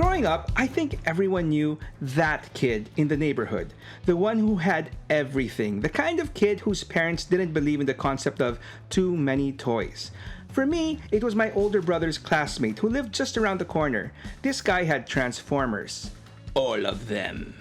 Growing up, I think everyone knew that kid in the neighborhood. The one who had everything. The kind of kid whose parents didn't believe in the concept of too many toys. For me, it was my older brother's classmate who lived just around the corner. This guy had Transformers. All of them.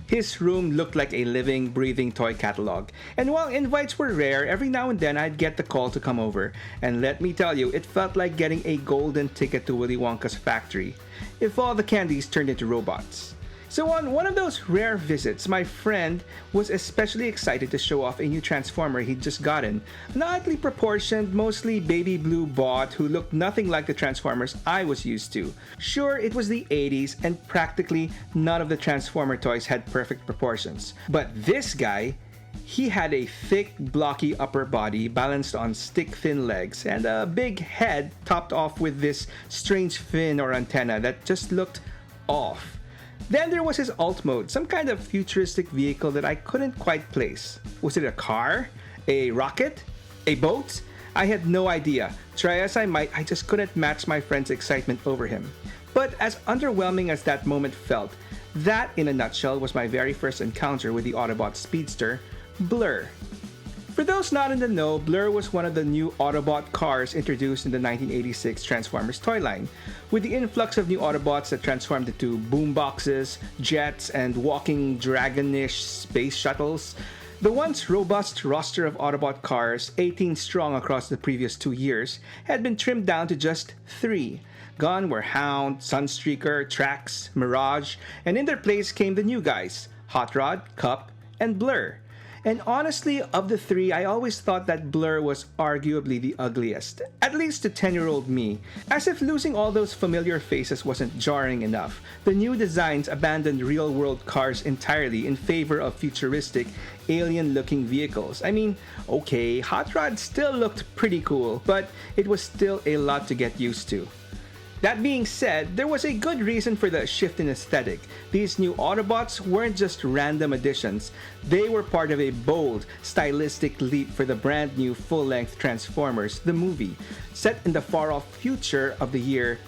His room looked like a living, breathing toy catalog. And while invites were rare, every now and then I'd get the call to come over. And let me tell you, it felt like getting a golden ticket to Willy Wonka's factory, if all the candies turned into robots. So on one of those rare visits, my friend was especially excited to show off a new Transformer he'd just gotten. An oddly proportioned, mostly baby blue bot who looked nothing like the Transformers I was used to. Sure, it was the 80s and practically none of the Transformer toys had perfect proportions. But this guy, he had a thick, blocky upper body balanced on stick-thin legs and a big head topped off with this strange fin or antenna that just looked off. Then there was his alt mode, some kind of futuristic vehicle that I couldn't quite place. Was it a car? A rocket? A boat? I had no idea. Try as I might, I just couldn't match my friend's excitement over him. But as underwhelming as that moment felt, that in a nutshell was my very first encounter with the Autobot speedster, Blurr. For those not in the know, Blurr was one of the new Autobot cars introduced in the 1986 Transformers toy line. With the influx of new Autobots that transformed into boomboxes, jets, and walking dragonish space shuttles, the once robust roster of Autobot cars, 18 strong across the previous 2 years, had been trimmed down to just 3. Gone were Hound, Sunstreaker, Trax, Mirage, and in their place came the new guys, Hot Rod, Cup, and Blurr. And honestly, of the 3, I always thought that Blurr was arguably the ugliest, at least to 10-year-old me. As if losing all those familiar faces wasn't jarring enough, the new designs abandoned real-world cars entirely in favor of futuristic, alien-looking vehicles. I mean, okay, Hot Rod still looked pretty cool, but it was still a lot to get used to. That being said, there was a good reason for the shift in aesthetic. These new Autobots weren't just random additions. They were part of a bold, stylistic leap for the brand new full-length Transformers, the movie, set in the far-off future of the year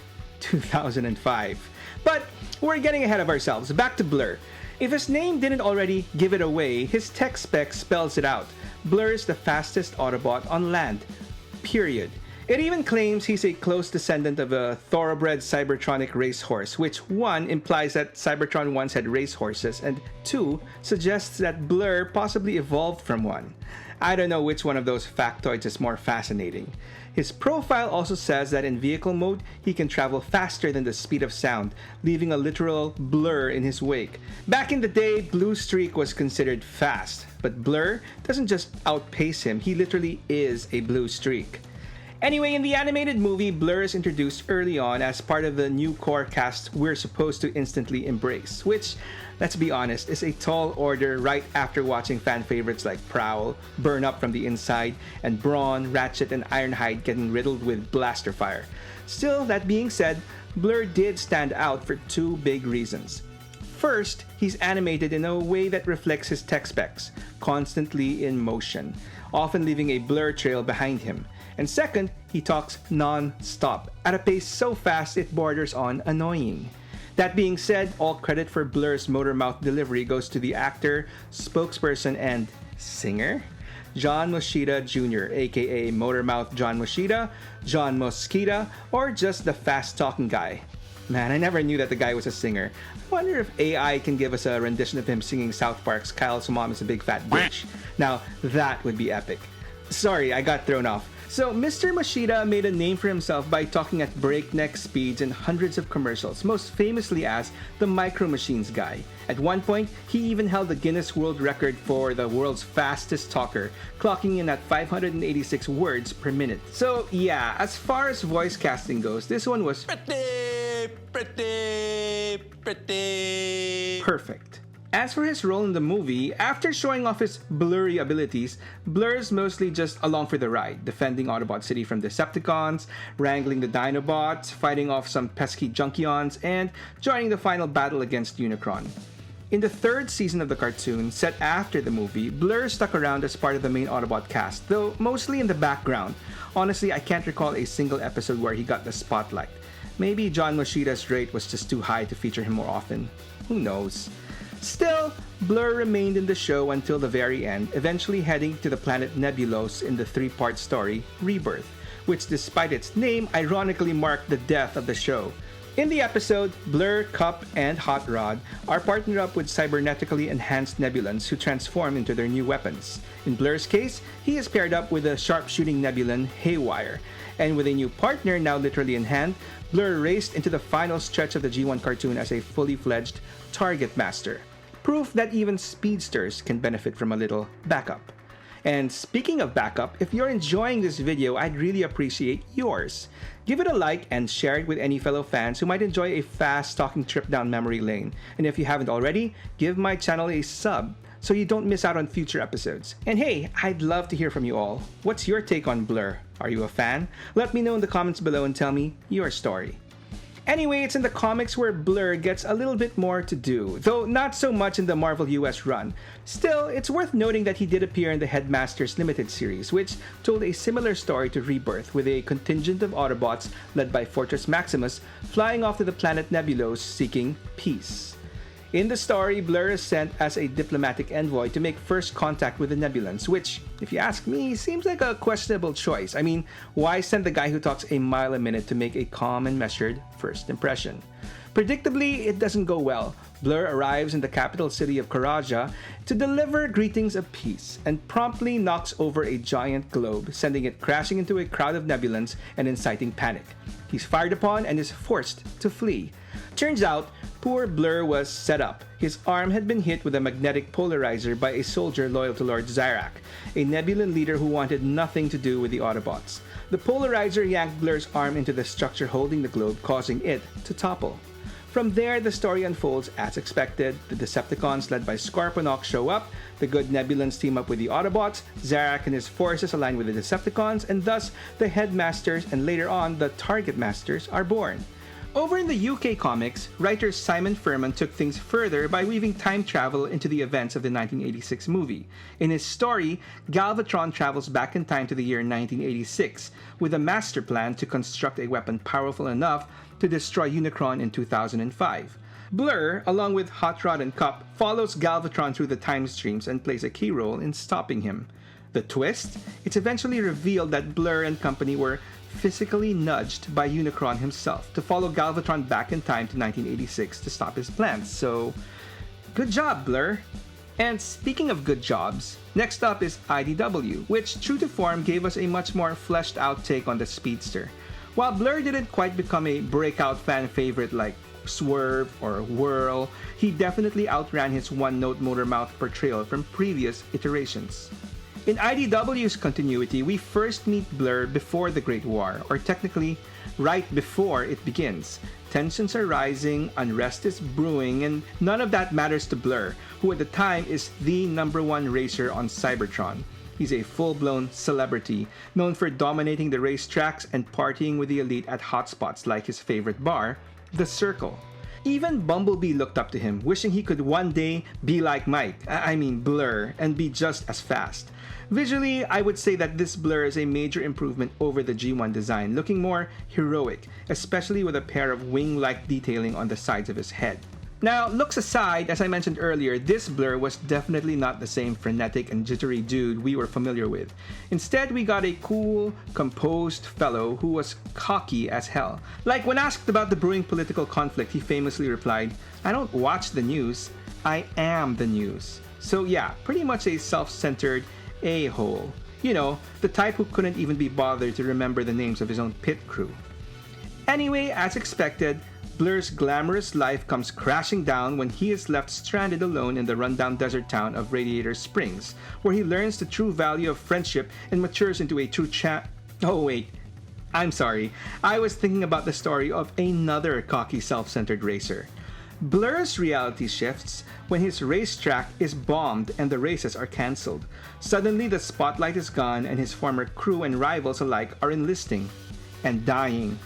2005. But we're getting ahead of ourselves. Back to Blurr. If his name didn't already give it away, his tech spec spells it out. Blurr is the fastest Autobot on land. Period. It even claims he's a close descendant of a thoroughbred Cybertronic racehorse, which 1 implies that Cybertron once had racehorses, and 2 suggests that Blurr possibly evolved from one. I don't know which one of those factoids is more fascinating. His profile also says that in vehicle mode, he can travel faster than the speed of sound, leaving a literal blur in his wake. Back in the day, Blue Streak was considered fast, but Blurr doesn't just outpace him, he literally is a blue streak. Anyway, in the animated movie, Blurr is introduced early on as part of the new core cast we're supposed to instantly embrace, which, let's be honest, is a tall order right after watching fan favorites like Prowl burn up from the inside and Brawn, Ratchet, and Ironhide getting riddled with blaster fire. Still, that being said, Blurr did stand out for 2 big reasons. First, he's animated in a way that reflects his tech specs, constantly in motion, often leaving a blur trail behind him. And second, he talks non-stop, at a pace so fast it borders on annoying. That being said, all credit for Blurr's motor mouth delivery goes to the actor, spokesperson, and singer? John Moschitta Jr., aka Motormouth John Moschitta, John Mosquita, or just the fast-talking guy. Man, I never knew that the guy was a singer. I wonder if AI can give us a rendition of him singing South Park's Kyle's Mom is a Big Fat Bitch. Now, that would be epic. Sorry, I got thrown off. So, Mr. Moschitta made a name for himself by talking at breakneck speeds in hundreds of commercials, most famously as the Micro Machines guy. At one point, he even held the Guinness World Record for the world's fastest talker, clocking in at 586 words per minute. So, yeah, as far as voice casting goes, this one was pretty perfect. As for his role in the movie, after showing off his blurry abilities, Blurr's mostly just along for the ride, defending Autobot City from Decepticons, wrangling the Dinobots, fighting off some pesky Junkions, and joining the final battle against Unicron. In the 3rd season of the cartoon, set after the movie, Blurr stuck around as part of the main Autobot cast, though mostly in the background. Honestly, I can't recall a single episode where he got the spotlight. Maybe John Moshida's rate was just too high to feature him more often. Who knows? Still, Blurr remained in the show until the very end, eventually heading to the planet Nebulos in the three-part story, Rebirth, which despite its name, ironically marked the death of the show. In the episode, Blurr, Cup, and Hot Rod are partnered up with cybernetically enhanced Nebulans who transform into their new weapons. In Blurr's case, he is paired up with a sharpshooting Nebulan, Haywire. And with a new partner now literally in hand, Blurr raced into the final stretch of the G1 cartoon as a fully fledged Target Master. Proof that even speedsters can benefit from a little backup. And speaking of backup, if you're enjoying this video, I'd really appreciate yours. Give it a like and share it with any fellow fans who might enjoy a fast talking trip down memory lane. And if you haven't already, give my channel a sub so you don't miss out on future episodes. And hey, I'd love to hear from you all. What's your take on Blurr? Are you a fan? Let me know in the comments below and tell me your story. Anyway, it's in the comics where Blurr gets a little bit more to do, though not so much in the Marvel US run. Still, it's worth noting that he did appear in the Headmasters Limited series, which told a similar story to Rebirth, with a contingent of Autobots led by Fortress Maximus flying off to the planet Nebulos seeking peace. In the story, Blurr is sent as a diplomatic envoy to make first contact with the Nebulans, which, if you ask me, seems like a questionable choice. I mean, why send the guy who talks a mile a minute to make a calm and measured first impression? Predictably, it doesn't go well. Blurr arrives in the capital city of Karaja to deliver greetings of peace and promptly knocks over a giant globe, sending it crashing into a crowd of Nebulans and inciting panic. He's fired upon and is forced to flee. Turns out, poor Blurr was set up. His arm had been hit with a magnetic polarizer by a soldier loyal to Lord Zyrak, a Nebulan leader who wanted nothing to do with the Autobots. The polarizer yanked Blurr's arm into the structure holding the globe, causing it to topple. From there, the story unfolds as expected. The Decepticons led by Scorponok show up, the good Nebulans team up with the Autobots, Zyrak and his forces align with the Decepticons, and thus the Headmasters and later on the Target Masters are born. Over in the UK comics, writer Simon Furman took things further by weaving time travel into the events of the 1986 movie. In his story, Galvatron travels back in time to the year 1986 with a master plan to construct a weapon powerful enough to destroy Unicron in 2005. Blurr, along with Hot Rod and Cup, follows Galvatron through the time streams and plays a key role in stopping him. The twist? It's eventually revealed that Blurr and company were physically nudged by Unicron himself to follow Galvatron back in time to 1986 to stop his plans. So, good job, Blurr! And speaking of good jobs, next up is IDW, which, true to form, gave us a much more fleshed out take on the speedster. While Blurr didn't quite become a breakout fan favorite like Swerve or Whirl, he definitely outran his one-note motor-mouth portrayal from previous iterations. In IDW's continuity, we first meet Blurr before the Great War, or technically, right before it begins. Tensions are rising, unrest is brewing, and none of that matters to Blurr, who at the time is the #1 racer on Cybertron. He's a full-blown celebrity, known for dominating the racetracks and partying with the elite at hotspots like his favorite bar, The Circle. Even Bumblebee looked up to him, wishing he could one day be like Blurr, and be just as fast. Visually, I would say that this Blurr is a major improvement over the G1 design, looking more heroic, especially with a pair of wing-like detailing on the sides of his head. Now, looks aside, as I mentioned earlier, this Blurr was definitely not the same frenetic and jittery dude we were familiar with. Instead, we got a cool, composed fellow who was cocky as hell. Like when asked about the brewing political conflict, he famously replied, "I don't watch the news, I am the news." So yeah, pretty much a self-centered a-hole. You know, the type who couldn't even be bothered to remember the names of his own pit crew. Anyway, as expected, Blurr's glamorous life comes crashing down when he is left stranded alone in the rundown desert town of Radiator Springs, where he learns the true value of friendship and matures into a true Oh wait, I'm sorry. I was thinking about the story of another cocky self-centered racer. Blurr's reality shifts when his racetrack is bombed and the races are cancelled. Suddenly the spotlight is gone and his former crew and rivals alike are enlisting and dying.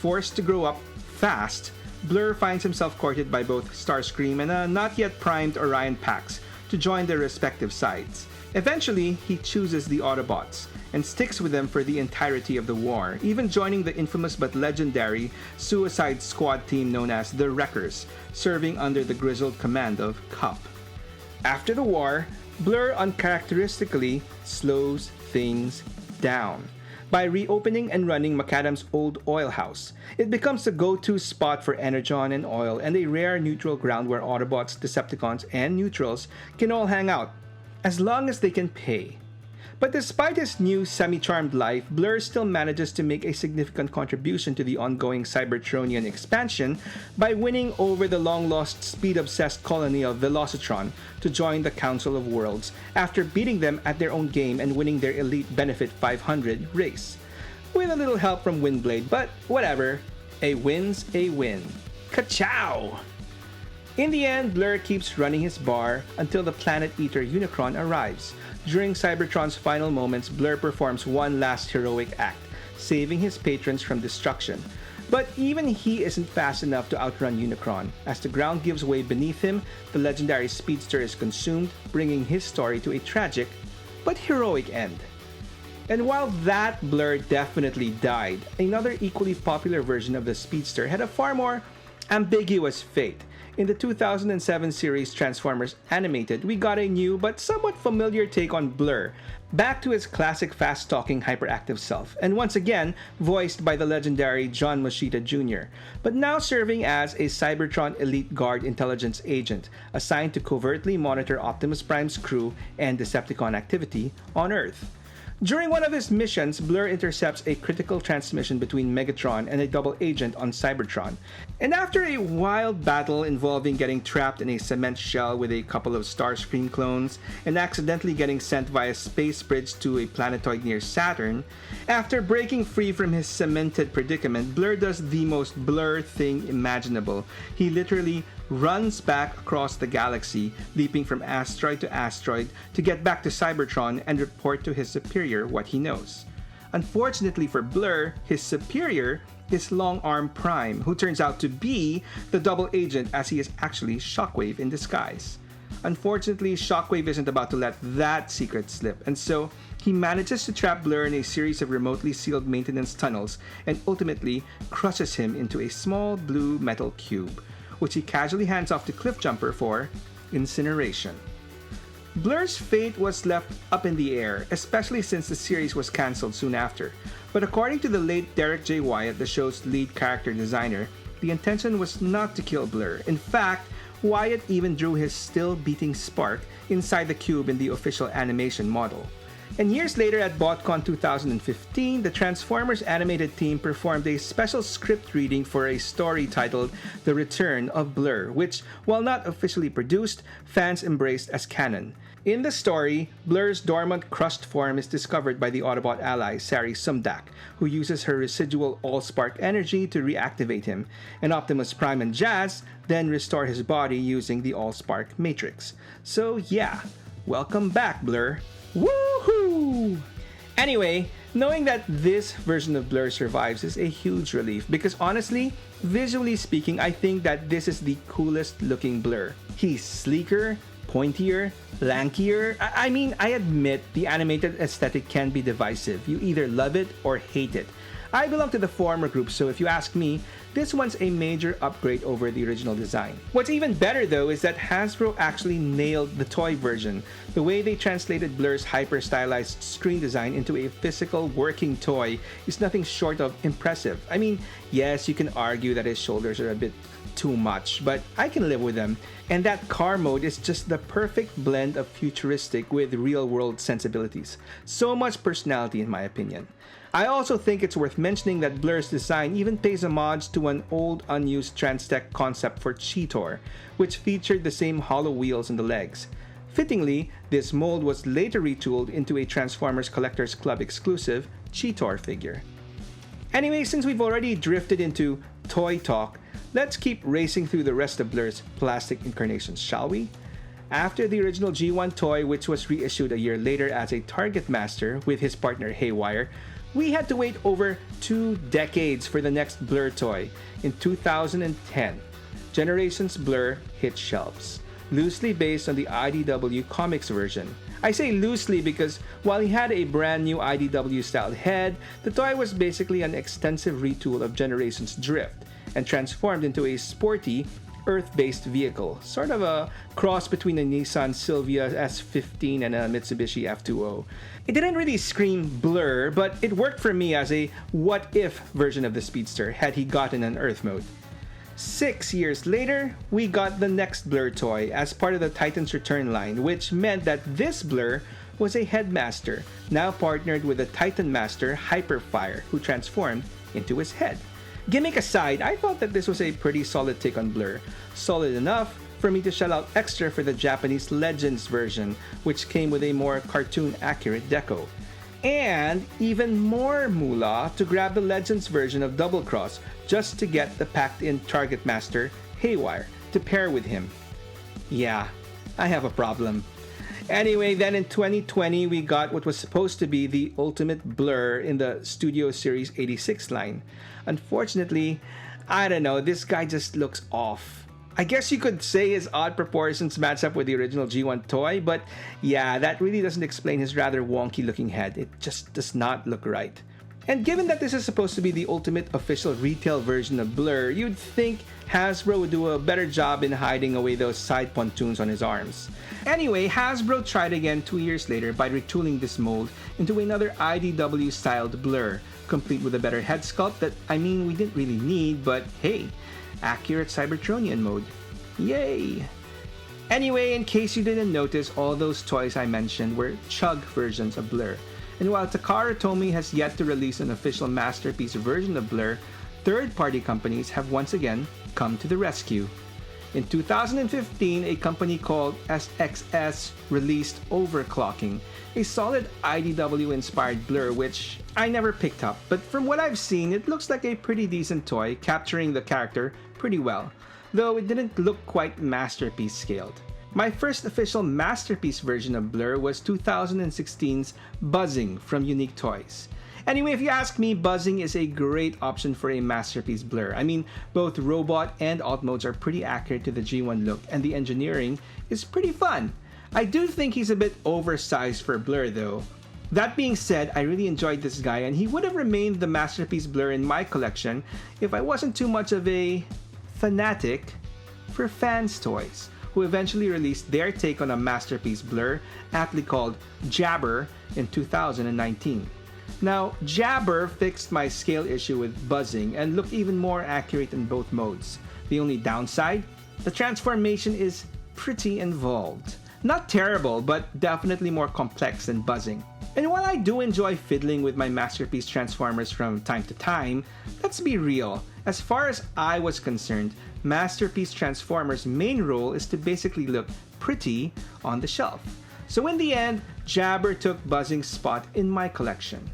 Forced to grow up fast, Blurr finds himself courted by both Starscream and a not yet primed Orion Pax to join their respective sides. Eventually, he chooses the Autobots and sticks with them for the entirety of the war, even joining the infamous but legendary Suicide Squad team known as the Wreckers, serving under the grizzled command of Cup. After the war, Blurr uncharacteristically slows things down by reopening and running Macadam's old oil house. It becomes the go-to spot for energon and oil and a rare neutral ground where Autobots, Decepticons, and neutrals can all hang out, as long as they can pay. But despite his new semi-charmed life, Blurr still manages to make a significant contribution to the ongoing Cybertronian expansion by winning over the long-lost speed-obsessed colony of Velocitron to join the Council of Worlds after beating them at their own game and winning their Elite Benefit 500 race. With a little help from Windblade, but whatever, a win's a win. Ka-chow! In the end, Blurr keeps running his bar until the Planet Eater Unicron arrives. During Cybertron's final moments, Blurr performs one last heroic act, saving his patrons from destruction. But even he isn't fast enough to outrun Unicron. As the ground gives way beneath him, the legendary speedster is consumed, bringing his story to a tragic but heroic end. And while that Blurr definitely died, another equally popular version of the speedster had a far more ambiguous fate. In the 2007 series Transformers Animated, we got a new but somewhat familiar take on Blurr, back to his classic fast-talking hyperactive self, and once again voiced by the legendary John Moschitta Jr., but now serving as a Cybertron Elite Guard intelligence agent assigned to covertly monitor Optimus Prime's crew and Decepticon activity on Earth. During one of his missions, Blurr intercepts a critical transmission between Megatron and a double agent on Cybertron. And after a wild battle involving getting trapped in a cement shell with a couple of Starscream clones and accidentally getting sent via space bridge to a planetoid near Saturn, after breaking free from his cemented predicament, Blurr does the most Blurr thing imaginable. He literally runs back across the galaxy, leaping from asteroid to asteroid to get back to Cybertron and report to his superior what he knows. Unfortunately for Blurr, his superior is Long Arm Prime, who turns out to be the double agent as he is actually Shockwave in disguise. Unfortunately, Shockwave isn't about to let that secret slip, and so he manages to trap Blurr in a series of remotely sealed maintenance tunnels and ultimately crushes him into a small blue metal cube, which he casually hands off to Cliffjumper for incineration. Blurr's fate was left up in the air, especially since the series was cancelled soon after. But according to the late Derek J. Wyatt, the show's lead character designer, the intention was not to kill Blurr. In fact, Wyatt even drew his still-beating spark inside the cube in the official animation model. And years later at BotCon 2015, the Transformers animated team performed a special script reading for a story titled The Return of Blurr, which, while not officially produced, fans embraced as canon. In the story, Blurr's dormant crushed form is discovered by the Autobot ally Sari Sumdak, who uses her residual Allspark energy to reactivate him, and Optimus Prime and Jazz then restore his body using the Allspark Matrix. So yeah, welcome back, Blurr. Woohoo! Anyway, knowing that this version of Blurr survives is a huge relief because honestly, visually speaking, I think that this is the coolest looking Blurr. He's sleeker, pointier, lankier. I mean, I admit the animated aesthetic can be divisive. You either love it or hate it. I belong to the former group, so if you ask me, this one's a major upgrade over the original design. What's even better though is that Hasbro actually nailed the toy version. The way they translated Blurr's hyper-stylized screen design into a physical working toy is nothing short of impressive. I mean, yes, you can argue that his shoulders are a bit too much, but I can live with them. And that car mode is just the perfect blend of futuristic with real-world sensibilities. So much personality in my opinion. I also think it's worth mentioning that Blurr's design even pays homage to an old unused Transtech concept for Cheetor, which featured the same hollow wheels in the legs. Fittingly, this mold was later retooled into a Transformers Collectors Club exclusive Cheetor figure. Anyway, since we've already drifted into toy talk, let's keep racing through the rest of Blurr's plastic incarnations, shall we? After the original G1 toy, which was reissued a year later as a Target Master with his partner Haywire, we had to wait over 2 decades for the next Blurr toy. In 2010, Generations Blurr hit shelves, loosely based on the IDW Comics version. I say loosely because while he had a brand new IDW-styled head, the toy was basically an extensive retool of Generation's Drift and transformed into a sporty, Earth-based vehicle, sort of a cross between a Nissan Silvia S15 and a Mitsubishi F20. It didn't really scream Blurr, but it worked for me as a what-if version of the Speedster had he gotten an Earth mode. 6 years later, we got the next Blurr toy as part of the Titan's Return line, which meant that this Blurr was a Headmaster, now partnered with the Titan Master Hyperfire, who transformed into his head. Gimmick aside, I thought that this was a pretty solid take on Blurr. Solid enough for me to shell out extra for the Japanese Legends version, which came with a more cartoon-accurate deco. And even more moolah to grab the Legends version of Double Cross just to get the packed-in Target Master Haywire to pair with him. Yeah, I have a problem. Anyway, then in 2020, we got what was supposed to be the ultimate Blurr in the Studio Series 86 line. Unfortunately, I don't know, this guy just looks off. I guess you could say his odd proportions match up with the original G1 toy, but yeah, that really doesn't explain his rather wonky looking head. It just does not look right. And given that this is supposed to be the ultimate official retail version of Blurr, you'd think Hasbro would do a better job in hiding away those side pontoons on his arms. Anyway, Hasbro tried again 2 years later by retooling this mold into another IDW-styled Blurr, complete with a better head sculpt that, we didn't really need, but hey, accurate Cybertronian mode. Yay! Anyway, in case you didn't notice, all those toys I mentioned were Chug versions of Blurr. And while Takara Tomy has yet to release an official masterpiece version of Blurr, third-party companies have once again come to the rescue. In 2015, a company called SXS released Overclocking, a solid IDW-inspired Blurr which I never picked up, but from what I've seen, it looks like a pretty decent toy, capturing the character pretty well, though it didn't look quite masterpiece scaled. My first official masterpiece version of Blurr was 2016's Buzzing from Unique Toys. Anyway, if you ask me, Buzzing is a great option for a masterpiece Blurr. Both robot and alt modes are pretty accurate to the G1 look, and the engineering is pretty fun. I do think he's a bit oversized for Blurr though. That being said, I really enjoyed this guy, and he would have remained the masterpiece Blurr in my collection if I wasn't too much of a fanatic for Fans Toys, who eventually released their take on a masterpiece Blurr, aptly called Jabber, in 2019. Now, Jabber fixed my scale issue with Buzzing and looked even more accurate in both modes. The only downside? The transformation is pretty involved. Not terrible, but definitely more complex than Buzzing. And while I do enjoy fiddling with my masterpiece Transformers from time to time, let's be real. As far as I was concerned, Masterpiece Transformers' main role is to basically look pretty on the shelf. So in the end, Jabber took Buzzing's spot in my collection.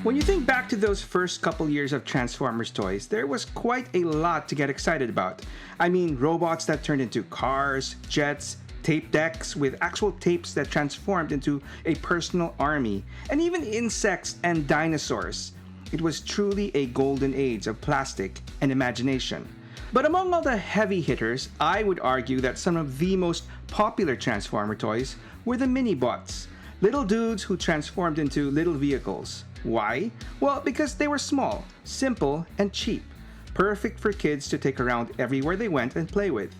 When you think back to those first couple years of Transformers toys, there was quite a lot to get excited about. Robots that turned into cars, jets, tape decks with actual tapes that transformed into a personal army, and even insects and dinosaurs. It was truly a golden age of plastic and imagination. But among all the heavy hitters, I would argue that some of the most popular Transformer toys were the Minibots, little dudes who transformed into little vehicles. Why? Well, because they were small, simple, and cheap, perfect for kids to take around everywhere they went and play with,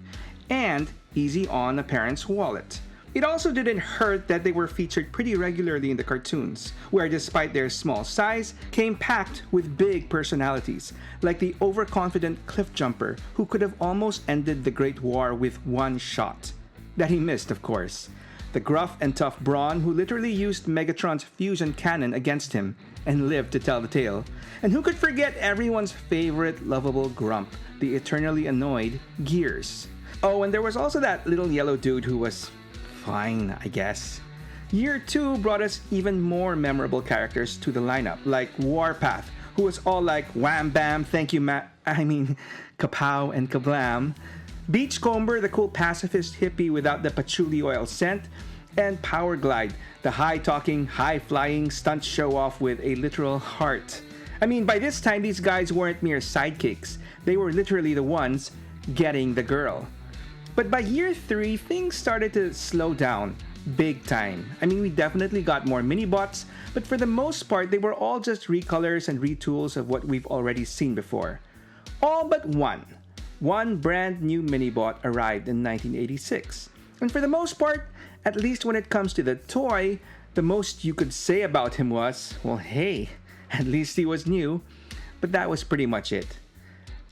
and easy on a parent's wallet. It also didn't hurt that they were featured pretty regularly in the cartoons, where despite their small size, came packed with big personalities, like the overconfident cliff jumper who could have almost ended the Great War with one shot. That he missed, of course. The gruff and tough Brawn who literally used Megatron's fusion cannon against him and lived to tell the tale. And who could forget everyone's favorite lovable grump, the eternally annoyed Gears. Oh, and there was also that little yellow dude who was fine, I guess. Year 2 brought us even more memorable characters to the lineup, like Warpath, who was all like wham bam, thank you kapow and kablam. Beachcomber, the cool pacifist hippie without the patchouli oil scent, and Powerglide, the high-talking, high-flying stunt show-off with a literal heart. By this time, these guys weren't mere sidekicks. They were literally the ones getting the girl. But by year 3, things started to slow down. Big time. I mean, we definitely got more mini-bots, but for the most part, they were all just recolors and retools of what we've already seen before. All but one. One brand new mini-bot arrived in 1986. And for the most part, at least when it comes to the toy, the most you could say about him was, well, hey, at least he was new. But that was pretty much it.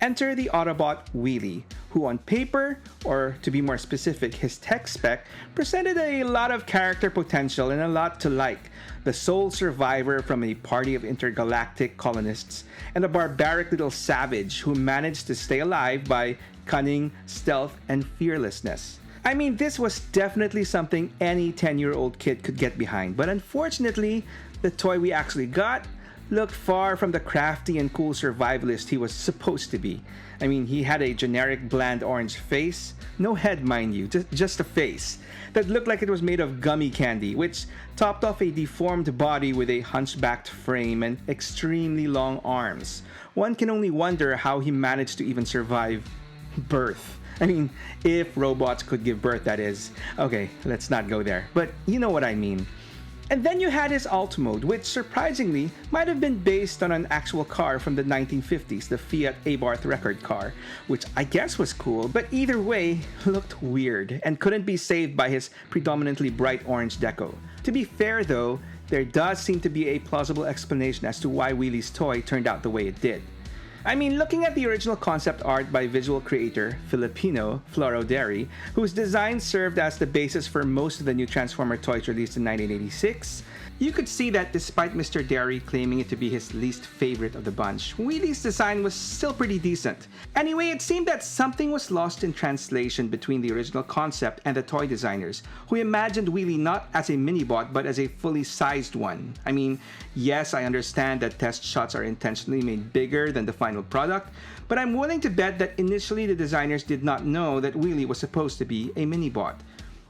Enter the Autobot Wheelie, who on paper, or to be more specific, his tech spec, presented a lot of character potential and a lot to like. The sole survivor from a party of intergalactic colonists, and a barbaric little savage who managed to stay alive by cunning, stealth, and fearlessness. I mean, this was definitely something any 10-year-old kid could get behind, but unfortunately, the toy we actually got looked far from the crafty and cool survivalist he was supposed to be. I mean, he had a generic bland orange face, no head mind you, just a face, that looked like it was made of gummy candy, which topped off a deformed body with a hunchbacked frame and extremely long arms. One can only wonder how he managed to even survive birth. I mean, if robots could give birth, that is. Okay, let's not go there, but you know what I mean. And then you had his alt mode, which surprisingly might have been based on an actual car from the 1950s, the Fiat Abarth record car, which I guess was cool, but either way, looked weird and couldn't be saved by his predominantly bright orange deco. To be fair though, there does seem to be a plausible explanation as to why Wheelie's toy turned out the way it did. I mean, looking at the original concept art by visual creator Filipino Floro Derry, whose design served as the basis for most of the new Transformer toys released in 1986, you could see that despite Mr. Derry claiming it to be his least favorite of the bunch, Wheelie's design was still pretty decent. Anyway, it seemed that something was lost in translation between the original concept and the toy designers, who imagined Wheelie not as a mini-bot but as a fully sized one. I mean, yes, I understand that test shots are intentionally made bigger than the final product, but I'm willing to bet that initially the designers did not know that Wheelie was supposed to be a mini-bot.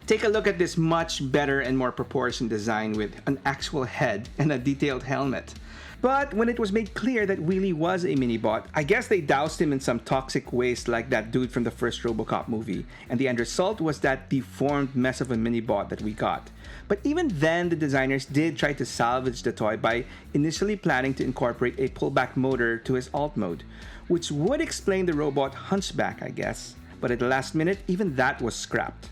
Take a look at this much better and more proportioned design with an actual head and a detailed helmet. But when it was made clear that Wheelie was a mini-bot, I guess they doused him in some toxic waste like that dude from the first RoboCop movie, and the end result was that deformed mess of a mini-bot that we got. But even then, the designers did try to salvage the toy by initially planning to incorporate a pullback motor to his alt mode, which would explain the robot hunchback, I guess. But at the last minute, even that was scrapped.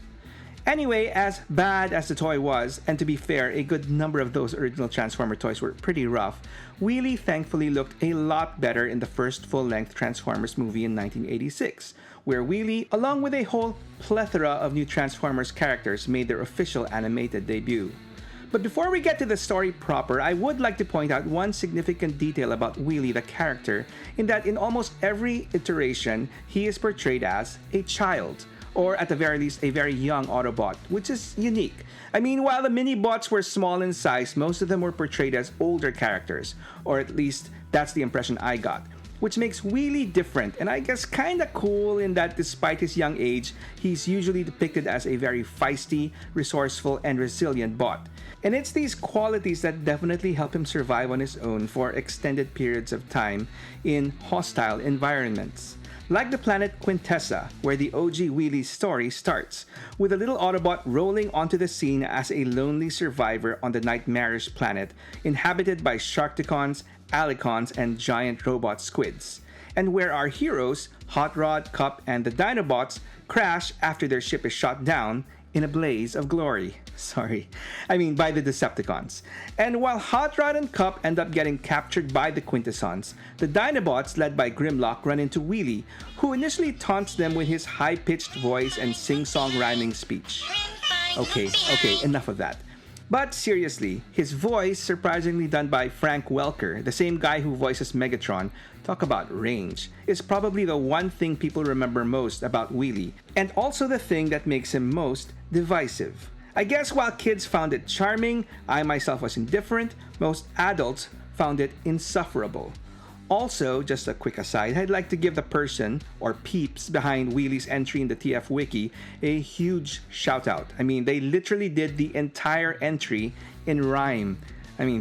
Anyway, as bad as the toy was, and to be fair, a good number of those original Transformer toys were pretty rough, Wheelie thankfully looked a lot better in the first full-length Transformers movie in 1986, where Wheelie, along with a whole plethora of new Transformers characters, made their official animated debut. But before we get to the story proper, I would like to point out one significant detail about Wheelie the character, in that in almost every iteration, he is portrayed as a child, or at the very least, a very young Autobot, which is unique. I mean, while the mini-bots were small in size, most of them were portrayed as older characters, or at least that's the impression I got, which makes Wheelie different, and I guess kinda cool in that despite his young age, he's usually depicted as a very feisty, resourceful, and resilient bot. And it's these qualities that definitely help him survive on his own for extended periods of time in hostile environments. Like the planet Quintessa, where the OG Wheelie story starts, with a little Autobot rolling onto the scene as a lonely survivor on the nightmarish planet, inhabited by Sharkticons, Alicons, and giant robot squids, and where our heroes, Hot Rod, Cup, and the Dinobots, crash after their ship is shot down in a blaze of glory. By the Decepticons. And while Hot Rod and Cup end up getting captured by the Quintessons, the Dinobots, led by Grimlock, run into Wheelie, who initially taunts them with his high-pitched voice and sing-song rhyming speech. Okay, enough of that. But seriously, his voice, surprisingly done by Frank Welker, the same guy who voices Megatron, talk about range, is probably the one thing people remember most about Wheelie, and also the thing that makes him most divisive. I guess while kids found it charming, I myself was indifferent, most adults found it insufferable. Also, just a quick aside, I'd like to give the person, or peeps, behind Wheelie's entry in the TF Wiki a huge shout out. They literally did the entire entry in rhyme.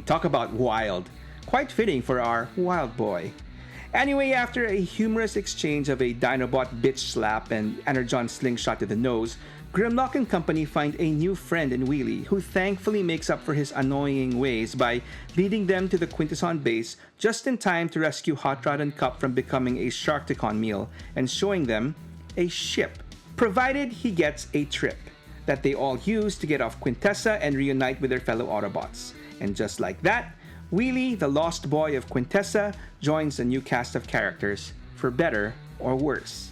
Talk about wild. Quite fitting for our wild boy. Anyway, after a humorous exchange of a Dinobot bitch slap and Energon slingshot to the nose, Grimlock and company find a new friend in Wheelie, who thankfully makes up for his annoying ways by leading them to the Quintesson base just in time to rescue Hot Rod and Cup from becoming a Sharkticon meal and showing them a ship, provided he gets a trip, that they all use to get off Quintessa and reunite with their fellow Autobots. And just like that, Wheelie, the lost boy of Quintessa, joins a new cast of characters, for better or worse.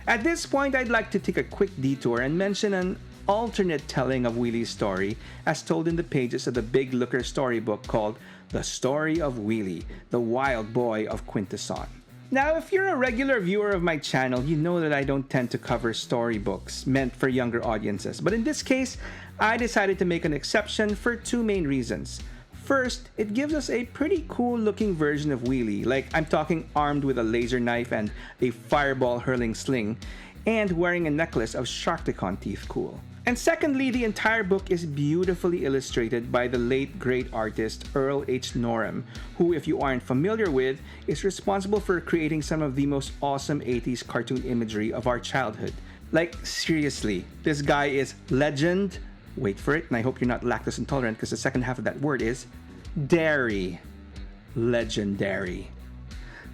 At this point, I'd like to take a quick detour and mention an alternate telling of Wheelie's story as told in the pages of the Big Looker storybook called The Story of Wheelie, the Wild Boy of Quintesson. Now, if you're a regular viewer of my channel, you know that I don't tend to cover storybooks meant for younger audiences, but in this case, I decided to make an exception for two main reasons. First, it gives us a pretty cool looking version of Wheelie, like I'm talking armed with a laser knife and a fireball hurling sling, and wearing a necklace of Sharkticon teeth cool. And secondly, the entire book is beautifully illustrated by the late great artist Earl H. Norem, who, if you aren't familiar with, is responsible for creating some of the most awesome 80s cartoon imagery of our childhood. Like, seriously, this guy is legend. Wait for it, and I hope you're not lactose intolerant because the second half of that word is dairy. Legendary.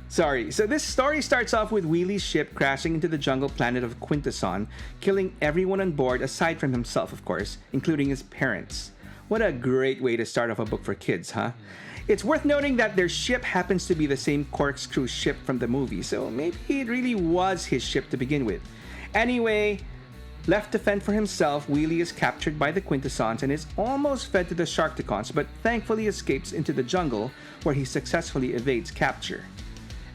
Sorry, so this story starts off with Wheelie's ship crashing into the jungle planet of Quintesson, killing everyone on board aside from himself, of course, including his parents. What a great way to start off a book for kids, huh? It's worth noting that their ship happens to be the same corkscrew ship from the movie, so maybe it really was his ship to begin with. Anyway, left to fend for himself, Wheelie is captured by the Quintessons and is almost fed to the Sharkticons, but thankfully escapes into the jungle where he successfully evades capture.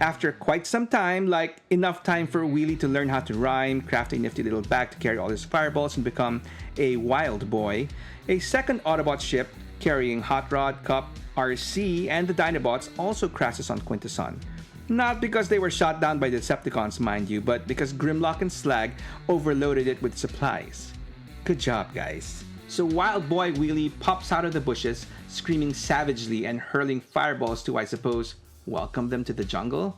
After quite some time, like enough time for Wheelie to learn how to rhyme, craft a nifty little bag to carry all his fireballs and become a wild boy, a second Autobot ship carrying Hot Rod, Cup, RC, and the Dinobots also crashes on Quintesson. Not because they were shot down by Decepticons, mind you, but because Grimlock and Slag overloaded it with supplies. Good job, guys. So Wild Boy Wheelie pops out of the bushes, screaming savagely and hurling fireballs to, I suppose, welcome them to the jungle?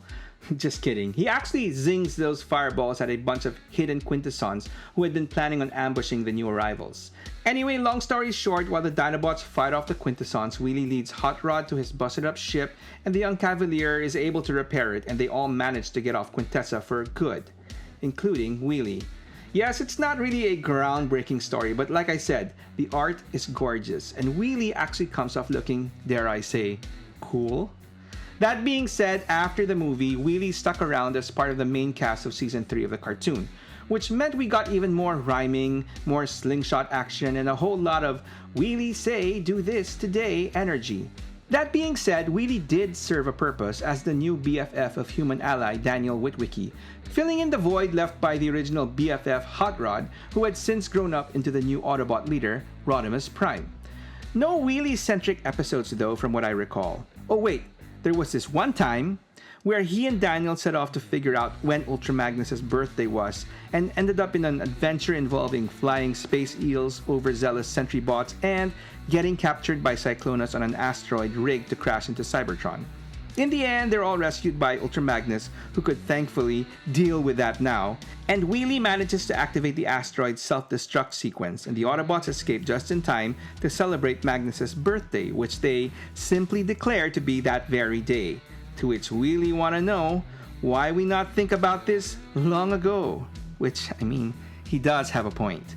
Just kidding. He actually zings those fireballs at a bunch of hidden Quintessons who had been planning on ambushing the new arrivals. Anyway, long story short, while the Dinobots fight off the Quintessons, Wheelie leads Hot Rod to his busted up ship, and the young Cavalier is able to repair it, and they all manage to get off Quintessa for good, including Wheelie. Yes, it's not really a groundbreaking story, but like I said, the art is gorgeous, and Wheelie actually comes off looking, dare I say, cool. That being said, after the movie, Wheelie stuck around as part of the main cast of Season 3 of the cartoon, which meant we got even more rhyming, more slingshot action, and a whole lot of Wheelie say, do this today energy. That being said, Wheelie did serve a purpose as the new BFF of human ally Daniel Witwicky, filling in the void left by the original BFF Hot Rod, who had since grown up into the new Autobot leader, Rodimus Prime. No Wheelie-centric episodes though, from what I recall. Oh wait, there was this one time where he and Daniel set off to figure out when Ultra Magnus's birthday was and ended up in an adventure involving flying space eels, overzealous sentry bots, and getting captured by Cyclonus on an asteroid rigged to crash into Cybertron. In the end, they're all rescued by Ultra Magnus, who could thankfully deal with that now, and Wheelie manages to activate the asteroid's self-destruct sequence, and the Autobots escape just in time to celebrate Magnus's birthday, which they simply declare to be that very day. To which Wheelie wanna know, why we not think about this long ago? Which, I mean, he does have a point.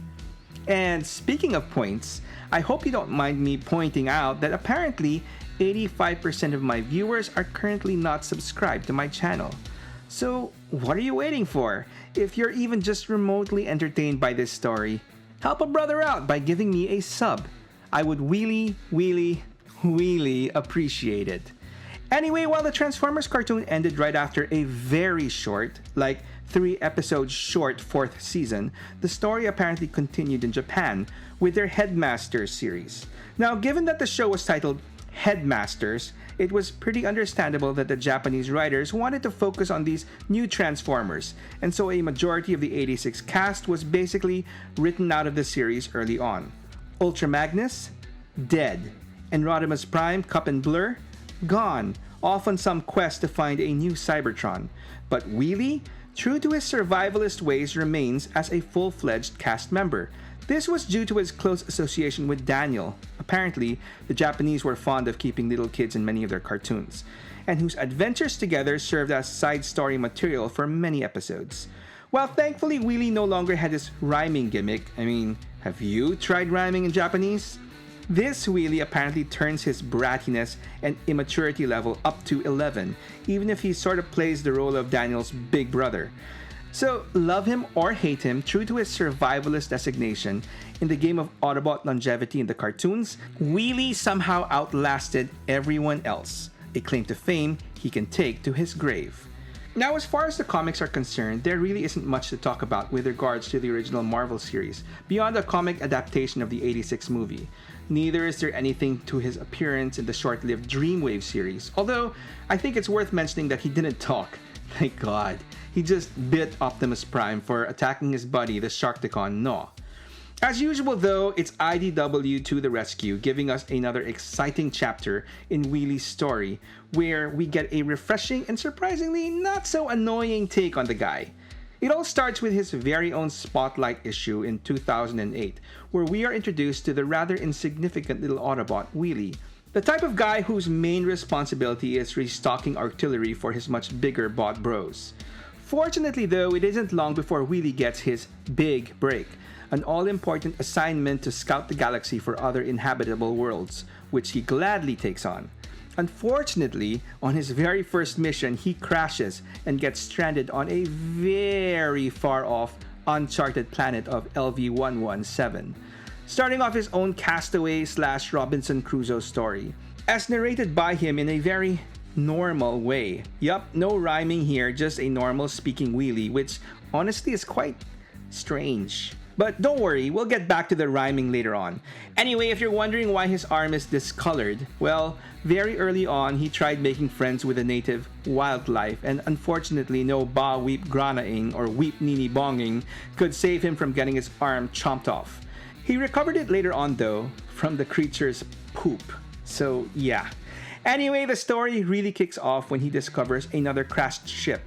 And speaking of points, I hope you don't mind me pointing out that apparently 85% of my viewers are currently not subscribed to my channel. So what are you waiting for? If you're even just remotely entertained by this story, help a brother out by giving me a sub. I would really appreciate it. Anyway, while the Transformers cartoon ended right after a very short, like 3 episodes short 4th season, the story apparently continued in Japan with their Headmasters series. Now, given that the show was titled Headmasters, it was pretty understandable that the Japanese writers wanted to focus on these new Transformers, and so a majority of the 86 cast was basically written out of the series early on. Ultra Magnus, dead, and Rodimus Prime, Cup, and Blurr, gone, off on some quest to find a new Cybertron. But Wheelie, true to his survivalist ways, remains as a full-fledged cast member. This was due to his close association with Daniel. Apparently, the Japanese were fond of keeping little kids in many of their cartoons, and whose adventures together served as side story material for many episodes. While thankfully Wheelie no longer had his rhyming gimmick, have you tried rhyming in Japanese? This Wheelie apparently turns his brattiness and immaturity level up to 11, even if he sort of plays the role of Daniel's big brother. So, love him or hate him, true to his survivalist designation, in the game of Autobot longevity in the cartoons, Wheelie somehow outlasted everyone else, a claim to fame he can take to his grave. Now, as far as the comics are concerned, there really isn't much to talk about with regards to the original Marvel series, beyond a comic adaptation of the '86 movie. Neither is there anything to his appearance in the short-lived Dreamwave series, although I think it's worth mentioning that he didn't talk. Thank God. He just bit Optimus Prime for attacking his buddy, the Sharkticon No. As usual though, it's IDW to the rescue, giving us another exciting chapter in Wheelie's story, where we get a refreshing and surprisingly not so annoying take on the guy. It all starts with his very own Spotlight issue in 2008, where we are introduced to the rather insignificant little Autobot, Wheelie, the type of guy whose main responsibility is restocking artillery for his much bigger bot bros. Fortunately though, it isn't long before Wheelie gets his big break, an all-important assignment to scout the galaxy for other inhabitable worlds, which he gladly takes on. Unfortunately, on his very first mission, he crashes and gets stranded on a very far-off, uncharted planet of LV-117, starting off his own castaway/Robinson Crusoe story, as narrated by him in a very normal way. Yup, no rhyming here, just a normal speaking Wheelie, which honestly is quite strange. But don't worry, we'll get back to the rhyming later on. Anyway, if you're wondering why his arm is discolored, well, very early on, he tried making friends with the native wildlife, and unfortunately no ba weep granaing or weep nini bonging could save him from getting his arm chomped off. He recovered it later on though, from the creature's poop. So yeah. Anyway, the story really kicks off when he discovers another crashed ship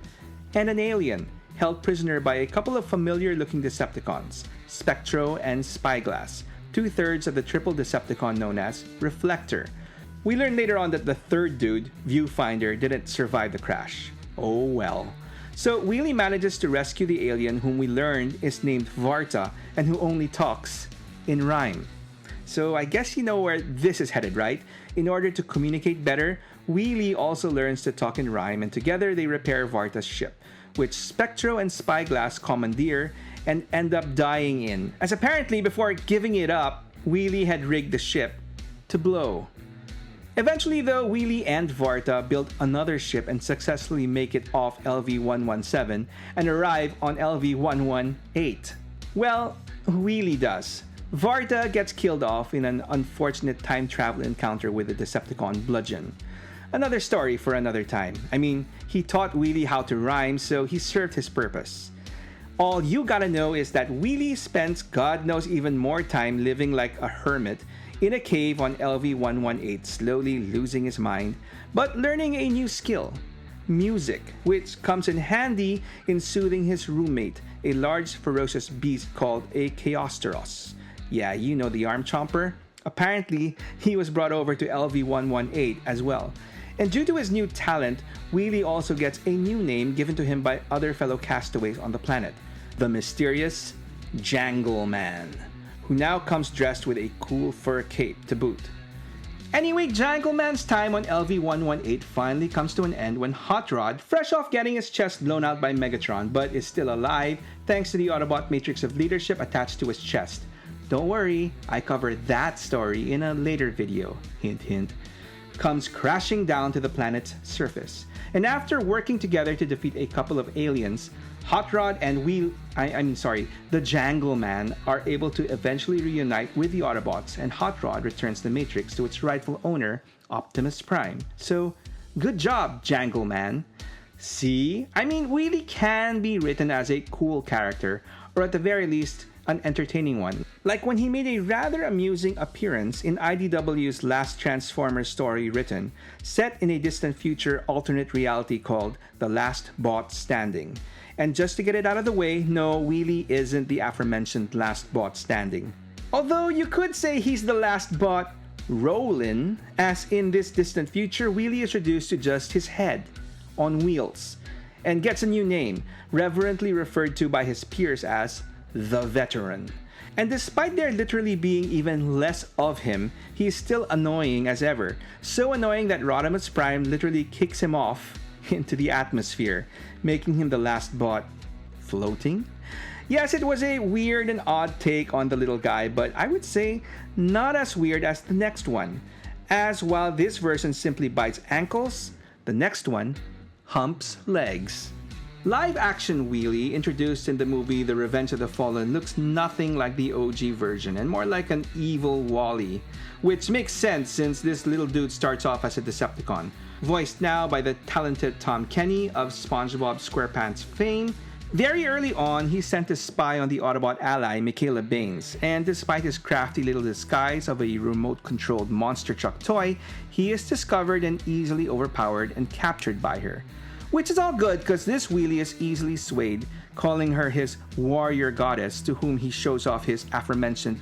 and an alien, held prisoner by a couple of familiar-looking Decepticons, Spectro and Spyglass, two-thirds of the triple Decepticon known as Reflector. We learn later on that the third dude, Viewfinder, didn't survive the crash. Oh well. So Wheelie manages to rescue the alien, whom we learn is named Varta and who only talks in rhyme. So I guess you know where this is headed, right? In order to communicate better, Wheelie also learns to talk in rhyme, and together they repair Varta's ship, which Spectro and Spyglass commandeer and end up dying in, as apparently before giving it up, Wheelie had rigged the ship to blow. Eventually though, Wheelie and Varta build another ship and successfully make it off LV-117 and arrive on LV-118. Well, Wheelie does. Varta gets killed off in an unfortunate time travel encounter with the Decepticon Bludgeon. Another story for another time. He taught Wheelie how to rhyme, so he served his purpose. All you gotta know is that Wheelie spends God knows even more time living like a hermit in a cave on LV-118, slowly losing his mind, but learning a new skill, music, which comes in handy in soothing his roommate, a large ferocious beast called a Chaosteros. Yeah, you know the arm chomper? Apparently, he was brought over to LV-118 as well. And due to his new talent, Wheelie also gets a new name given to him by other fellow castaways on the planet, the mysterious Jangle Man, who now comes dressed with a cool fur cape to boot. Anyway, Jangle Man's time on LV-118 finally comes to an end when Hot Rod, fresh off getting his chest blown out by Megatron but is still alive thanks to the Autobot matrix of leadership attached to his chest. Don't worry, I covered that story in a later video, hint hint, comes crashing down to the planet's surface. And after working together to defeat a couple of aliens, Hot Rod and the Jangle Man are able to eventually reunite with the Autobots, and Hot Rod returns the Matrix to its rightful owner, Optimus Prime. So, good job, Jangle Man. See? Wheelie can be written as a cool character, or at the very least, an entertaining one. Like when he made a rather amusing appearance in IDW's last Transformers story written, set in a distant future alternate reality called The Last Bot Standing. And just to get it out of the way, no, Wheelie isn't the aforementioned last bot standing. Although you could say he's the last bot rolling, as in this distant future, Wheelie is reduced to just his head on wheels and gets a new name, reverently referred to by his peers as the Veteran. And despite there literally being even less of him, he is still annoying as ever. So annoying that Rodimus Prime literally kicks him off into the atmosphere, making him the last bot floating. Yes, it was a weird and odd take on the little guy, but I would say not as weird as the next one. As while this version simply bites ankles, the next one humps legs. Live-action Wheelie, introduced in the movie The Revenge of the Fallen, looks nothing like the OG version and more like an evil Wall-E, which makes sense since this little dude starts off as a Decepticon, voiced now by the talented Tom Kenny of SpongeBob SquarePants fame. Very early on, he sent a spy on the Autobot ally, Michaela Baines, and despite his crafty little disguise of a remote-controlled monster truck toy, he is discovered and easily overpowered and captured by her. Which is all good because this Wheelie is easily swayed, calling her his warrior goddess, to whom he shows off his aforementioned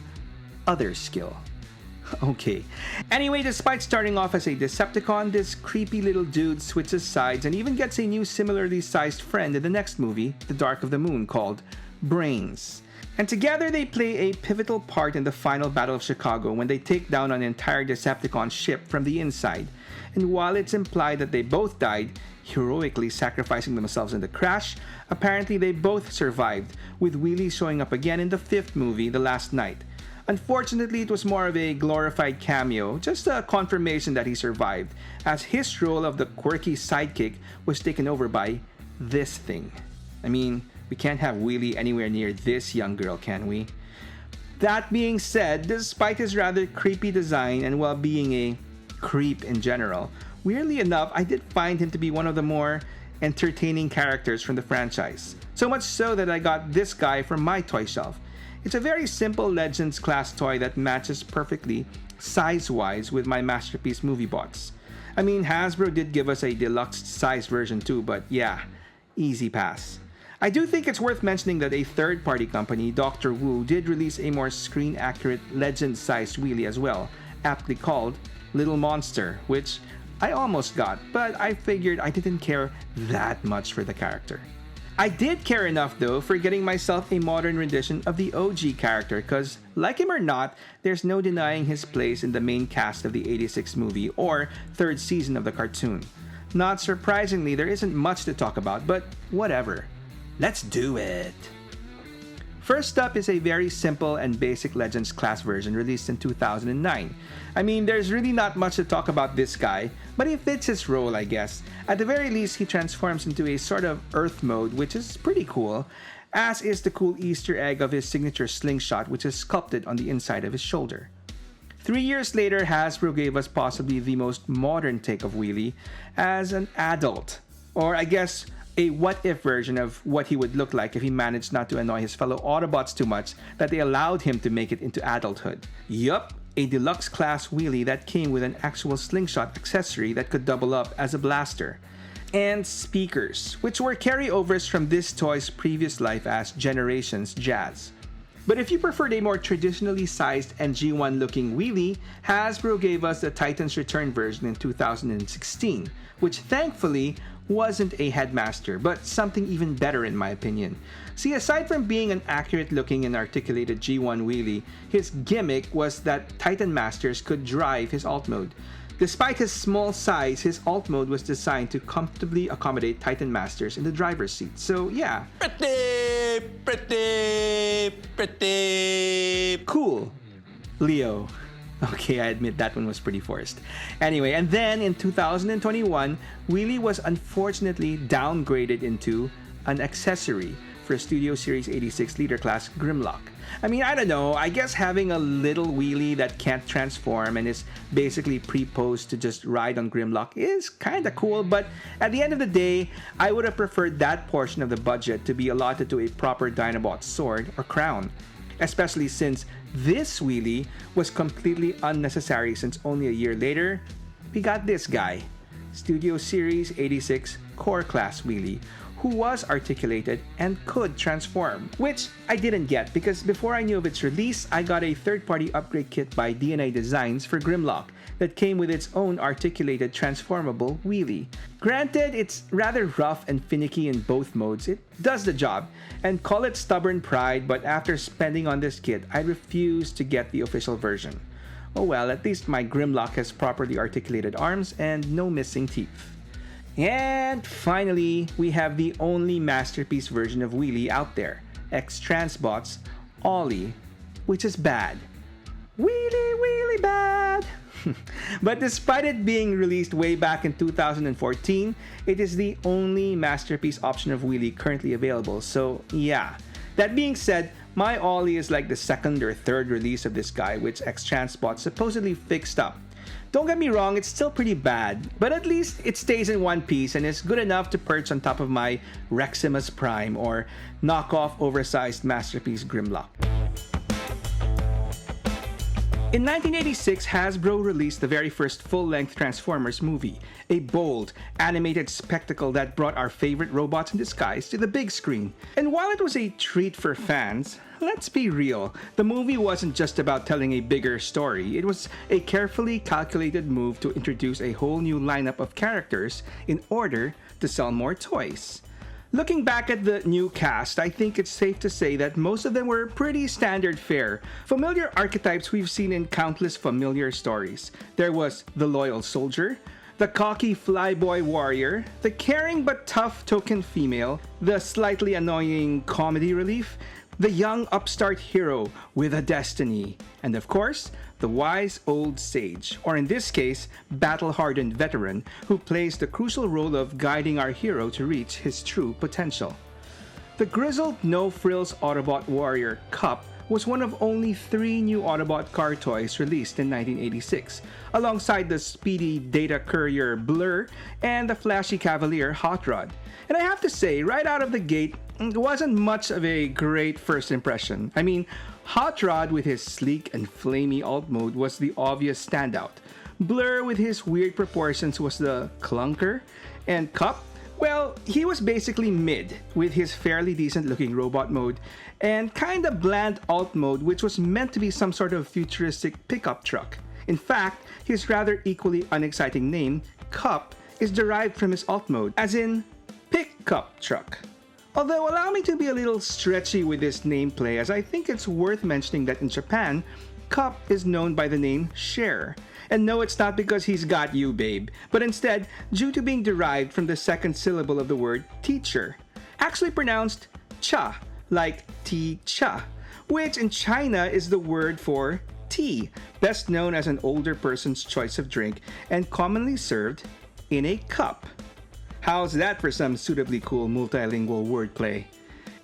other skill. Okay. Anyway, despite starting off as a Decepticon, this creepy little dude switches sides and even gets a new similarly sized friend in the next movie, The Dark of the Moon, called Brains. And together they play a pivotal part in the final Battle of Chicago when they take down an entire Decepticon ship from the inside. And while it's implied that they both died, heroically sacrificing themselves in the crash, apparently they both survived, with Wheelie showing up again in the fifth movie, The Last Night. Unfortunately, it was more of a glorified cameo, just a confirmation that he survived, as his role of the quirky sidekick was taken over by this thing. I mean, we can't have Wheelie anywhere near this young girl, can we? That being said, despite his rather creepy design and while being a creep in general, weirdly enough, I did find him to be one of the more entertaining characters from the franchise. So much so that I got this guy from my toy shelf. It's a very simple Legends class toy that matches perfectly size-wise with my Masterpiece movie bots. I mean, Hasbro did give us a deluxe size version too, but yeah, easy pass. I do think it's worth mentioning that a third-party company, Dr. Wu, did release a more screen-accurate Legend-sized Wheelie as well, aptly called Little Monster, which I almost got, but I figured I didn't care that much for the character. I did care enough though for getting myself a modern rendition of the OG character because, like him or not, there's no denying his place in the main cast of the 86 movie or third season of the cartoon. Not surprisingly, there isn't much to talk about, but whatever. Let's do it! First up is a very simple and basic Legends class version released in 2009. I mean, there's really not much to talk about this guy, but he fits his role, I guess. At the very least, he transforms into a sort of Earth mode, which is pretty cool, as is the cool Easter egg of his signature slingshot, which is sculpted on the inside of his shoulder. 3 years later, Hasbro gave us possibly the most modern take of Wheelie as an adult, or I guess a what-if version of what he would look like if he managed not to annoy his fellow Autobots too much that they allowed him to make it into adulthood. Yup, a deluxe class Wheelie that came with an actual slingshot accessory that could double up as a blaster. And speakers, which were carryovers from this toy's previous life as Generations Jazz. But if you preferred a more traditionally sized and G1 looking Wheelie, Hasbro gave us the Titan's Return version in 2016, which thankfully wasn't a headmaster, but something even better in my opinion. See, aside from being an accurate looking and articulated G1 Wheelie, his gimmick was that Titan Masters could drive his alt mode. Despite his small size, his alt mode was designed to comfortably accommodate Titan Masters in the driver's seat. So yeah. Pretty cool, Leo. Okay, I admit that one was pretty forced. Anyway, and then in 2021, Wheelie was unfortunately downgraded into an accessory for Studio Series 86 leader class Grimlock. I mean, I don't know, I guess having a little Wheelie that can't transform and is basically pre-posed to just ride on Grimlock is kinda cool, but at the end of the day, I would have preferred that portion of the budget to be allotted to a proper Dinobot sword or crown. especially since this Wheelie was completely unnecessary since only a year later, we got this guy, Studio Series 86 Core Class Wheelie, who was articulated and could transform, which I didn't get because before I knew of its release, I got a third-party upgrade kit by DNA Designs for Grimlock that came with its own articulated transformable wheelie. Granted, it's rather rough and finicky in both modes. It does the job, and call it stubborn pride, but after spending on this kit, I refuse to get the official version. Oh well, at least my Grimlock has properly articulated arms and no missing teeth. And finally, we have the only masterpiece version of Wheelie out there, X-Transbot's Ollie, which is bad. Wheelie bad! But despite it being released way back in 2014, it is the only masterpiece option of Wheelie currently available, so yeah. That being said, my Ollie is like the second or third release of this guy, which X-Transbot supposedly fixed up. Don't get me wrong, it's still pretty bad, but at least it stays in one piece and is good enough to perch on top of my Reximus Prime or knockoff oversized masterpiece Grimlock. In 1986, Hasbro released the very first full-length Transformers movie, a bold, animated spectacle that brought our favorite robots in disguise to the big screen. And while it was a treat for fans, let's be real, the movie wasn't just about telling a bigger story. It was a carefully calculated move to introduce a whole new lineup of characters in order to sell more toys. Looking back at the new cast, I think it's safe to say that most of them were pretty standard fare, familiar archetypes we've seen in countless familiar stories. There was the loyal soldier, the cocky flyboy warrior, the caring but tough token female, the slightly annoying comedy relief, the young upstart hero with a destiny, and of course, the wise old sage, or in this case, battle-hardened veteran, who plays the crucial role of guiding our hero to reach his true potential. The grizzled, no-frills Autobot warrior, Cup, was one of only 3 new Autobot car toys released in 1986, alongside the speedy data courier Blurr and the flashy cavalier Hot Rod. And I have to say, right out of the gate, it wasn't much of a great first impression. I mean, Hot Rod with his sleek and flamey alt mode was the obvious standout. Blurr with his weird proportions was the clunker, and Cup, well, he was basically mid with his fairly decent looking robot mode and kinda bland alt mode, which was meant to be some sort of futuristic pickup truck. In fact, his rather equally unexciting name, Cup, is derived from his alt mode, as in pickup truck. Although allow me to be a little stretchy with this nameplay, as I think it's worth mentioning that in Japan, Cup is known by the name Cher. And no, it's not because he's got you, babe, but instead due to being derived from the second syllable of the word teacher, actually pronounced cha, like tea-cha, which in China is the word for tea, best known as an older person's choice of drink and commonly served in a cup. How's that for some suitably cool multilingual wordplay?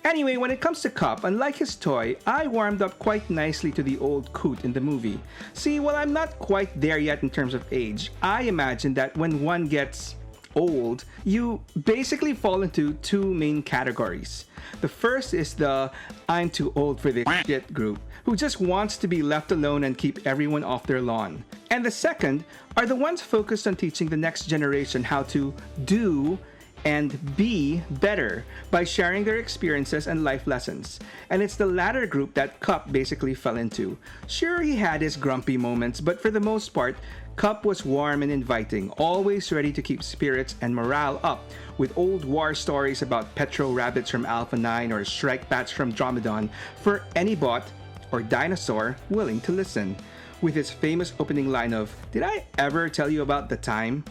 Anyway, when it comes to Cup, unlike his toy, I warmed up quite nicely to the old coot in the movie. See, while I'm not quite there yet in terms of age, I imagine that when one gets old, you basically fall into 2 main categories. The first is the I'm too old for this shit group, who just wants to be left alone and keep everyone off their lawn. And the second are the ones focused on teaching the next generation how to do and be better by sharing their experiences and life lessons. And it's the latter group that Cup basically fell into. Sure, he had his grumpy moments, but for the most part, Cup was warm and inviting, always ready to keep spirits and morale up with old war stories about Petro rabbits from Alpha 9 or Shrike bats from Dromedon for any bot or dinosaur willing to listen, with his famous opening line of, "Did I ever tell you about the time?"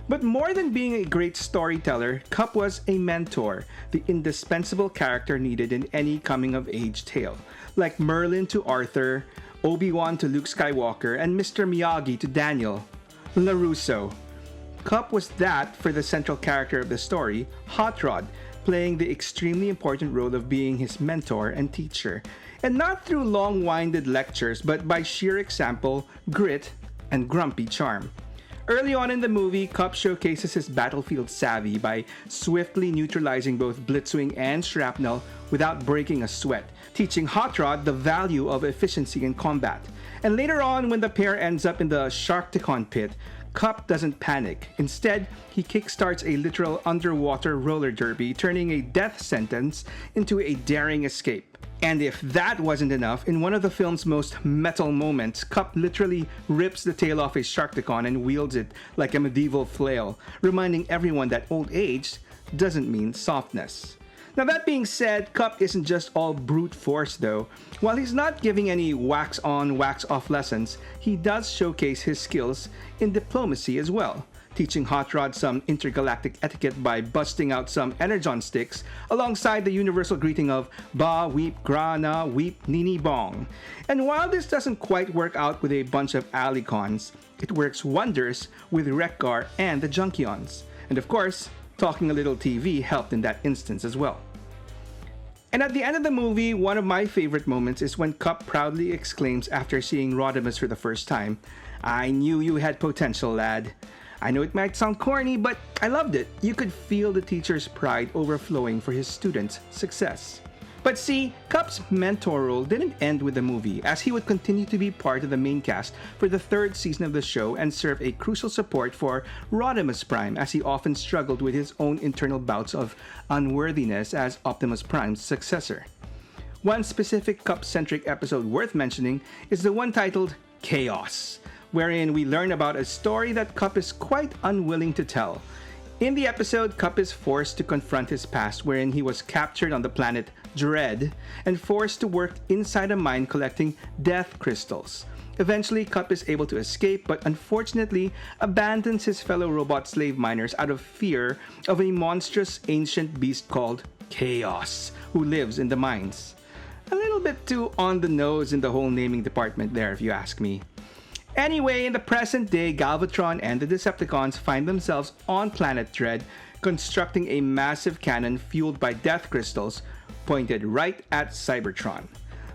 But more than being a great storyteller, Cup was a mentor, the indispensable character needed in any coming-of-age tale, like Merlin to Arthur, Obi-Wan to Luke Skywalker, and Mr. Miyagi to Daniel LaRusso. Cup was that for the central character of the story, Hot Rod, playing the extremely important role of being his mentor and teacher, and not through long-winded lectures, but by sheer example, grit, and grumpy charm. Early on in the movie, Cup showcases his battlefield savvy by swiftly neutralizing both Blitzwing and Shrapnel without breaking a sweat, teaching Hot Rod the value of efficiency in combat. And later on, when the pair ends up in the Sharkticon pit, Cup doesn't panic. Instead, he kickstarts a literal underwater roller derby, turning a death sentence into a daring escape. And if that wasn't enough, in one of the film's most metal moments, Cup literally rips the tail off a Sharkticon and wields it like a medieval flail, reminding everyone that old age doesn't mean softness. Now that being said, Cup isn't just all brute force though. While he's not giving any wax on, wax off lessons, he does showcase his skills in diplomacy as well, teaching Hot Rod some intergalactic etiquette by busting out some energon sticks alongside the universal greeting of Ba Weep Gra Na Weep Nini Bong. And while this doesn't quite work out with a bunch of Alicons, it works wonders with Wreck-Gar and the Junkions. And of course, talking a little TV helped in that instance as well. And at the end of the movie, one of my favorite moments is when Cup proudly exclaims after seeing Rodimus for the first time, "I knew you had potential, lad." I know it might sound corny, but I loved it. You could feel the teacher's pride overflowing for his students' success. But see, Cup's mentor role didn't end with the movie, as he would continue to be part of the main cast for the third season of the show and serve a crucial support for Rodimus Prime, as he often struggled with his own internal bouts of unworthiness as Optimus Prime's successor. One specific Cup-centric episode worth mentioning is the one titled Chaos, wherein we learn about a story that Cup is quite unwilling to tell. In the episode, Cup is forced to confront his past, wherein he was captured on the planet Dread and forced to work inside a mine collecting death crystals. Eventually, Cup is able to escape, but unfortunately abandons his fellow robot slave miners out of fear of a monstrous ancient beast called Chaos, who lives in the mines. A little bit too on the nose in the whole naming department there, if you ask me. Anyway, in the present day, Galvatron and the Decepticons find themselves on planet Dread, constructing a massive cannon fueled by death crystals pointed right at Cybertron.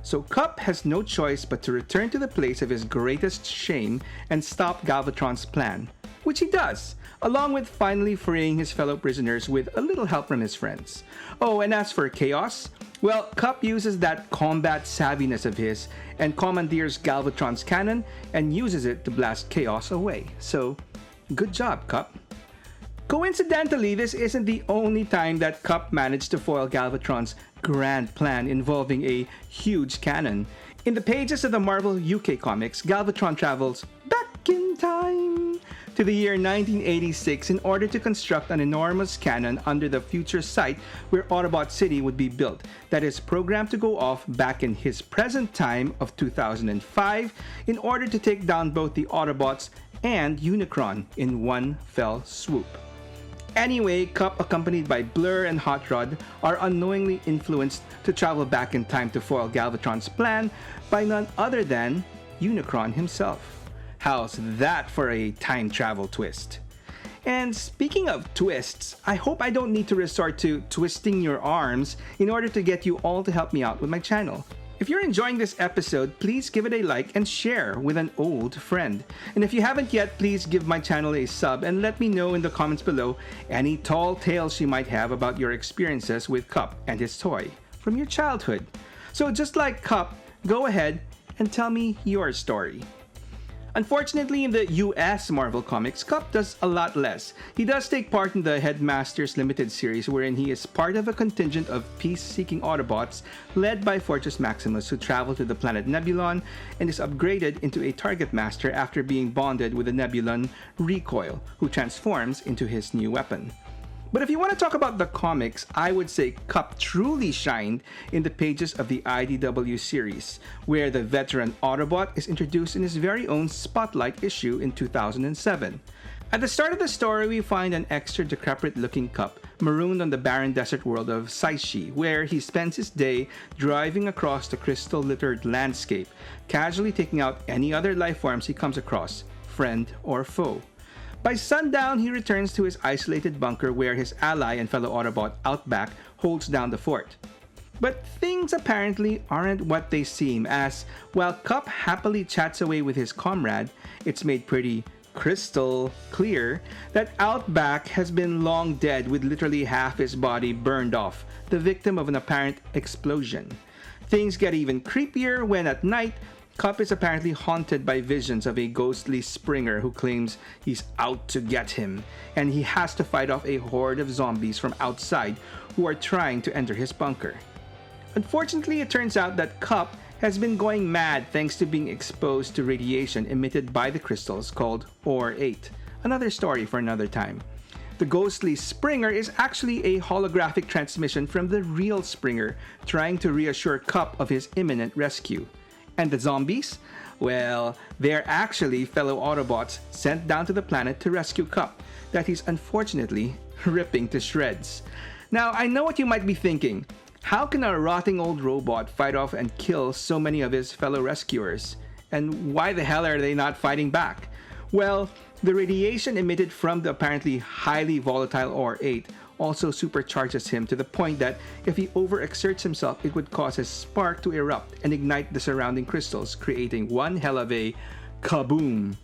So Cup has no choice but to return to the place of his greatest shame and stop Galvatron's plan, which he does, along with finally freeing his fellow prisoners with a little help from his friends. Oh, and as for Chaos, well, Cup uses that combat savviness of his and commandeers Galvatron's cannon and uses it to blast Chaos away. So, good job, Cup. Coincidentally, this isn't the only time that Cup managed to foil Galvatron's grand plan involving a huge cannon. In the pages of the Marvel UK comics, Galvatron travels back in time to the year 1986 in order to construct an enormous cannon under the future site where Autobot City would be built, that is programmed to go off back in his present time of 2005 in order to take down both the Autobots and Unicron in one fell swoop. Anyway, Cup, accompanied by Blurr and Hot Rod, are unknowingly influenced to travel back in time to foil Galvatron's plan by none other than Unicron himself. How's that for a time travel twist? And speaking of twists, I hope I don't need to resort to twisting your arms in order to get you all to help me out with my channel. If you're enjoying this episode, please give it a like and share with an old friend. And if you haven't yet, please give my channel a sub and let me know in the comments below any tall tales you might have about your experiences with Cup and his toy from your childhood. So just like Cup, go ahead and tell me your story. Unfortunately, in the US Marvel Comics, Cup does a lot less. He does take part in the Headmasters Limited series, wherein he is part of a contingent of peace-seeking Autobots led by Fortress Maximus, who travel to the planet Nebulon and is upgraded into a Target Master after being bonded with the Nebulon Recoil, who transforms into his new weapon. But if you want to talk about the comics, I would say Cup truly shined in the pages of the IDW series, where the veteran Autobot is introduced in his very own Spotlight issue in 2007. At the start of the story, we find an extra decrepit-looking Cup marooned on the barren desert world of Saishi, where he spends his day driving across the crystal-littered landscape, casually taking out any other life forms he comes across, friend or foe. By sundown, he returns to his isolated bunker where his ally and fellow Autobot Outback holds down the fort. But things apparently aren't what they seem, as while Cup happily chats away with his comrade, it's made pretty crystal clear that Outback has been long dead with literally half his body burned off, the victim of an apparent explosion. Things get even creepier when at night, Cup is apparently haunted by visions of a ghostly Springer who claims he's out to get him, and he has to fight off a horde of zombies from outside who are trying to enter his bunker. Unfortunately, it turns out that Cup has been going mad thanks to being exposed to radiation emitted by the crystals called OR-8. Another story for another time. The ghostly Springer is actually a holographic transmission from the real Springer trying to reassure Cup of his imminent rescue. And the zombies? Well, they're actually fellow Autobots sent down to the planet to rescue Cup that he's unfortunately ripping to shreds. Now, I know what you might be thinking. How can a rotting old robot fight off and kill so many of his fellow rescuers? And why the hell are they not fighting back? Well, the radiation emitted from the apparently highly volatile OR-8 also supercharges him to the point that if he overexerts himself, it would cause his spark to erupt and ignite the surrounding crystals, creating one hell of a kaboom.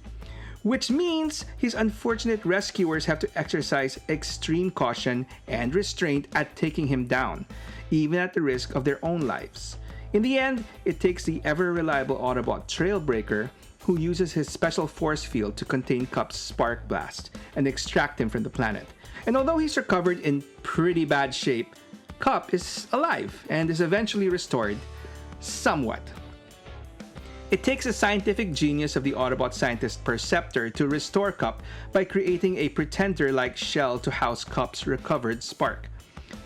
Which means his unfortunate rescuers have to exercise extreme caution and restraint at taking him down, even at the risk of their own lives. In the end, it takes the ever-reliable Autobot Trailbreaker, who uses his special force field to contain Cup's spark blast and extract him from the planet. And although he's recovered in pretty bad shape, Cup is alive and is eventually restored somewhat. It takes the scientific genius of the Autobot scientist Perceptor to restore Cup by creating a pretender-like shell to house Cup's recovered spark.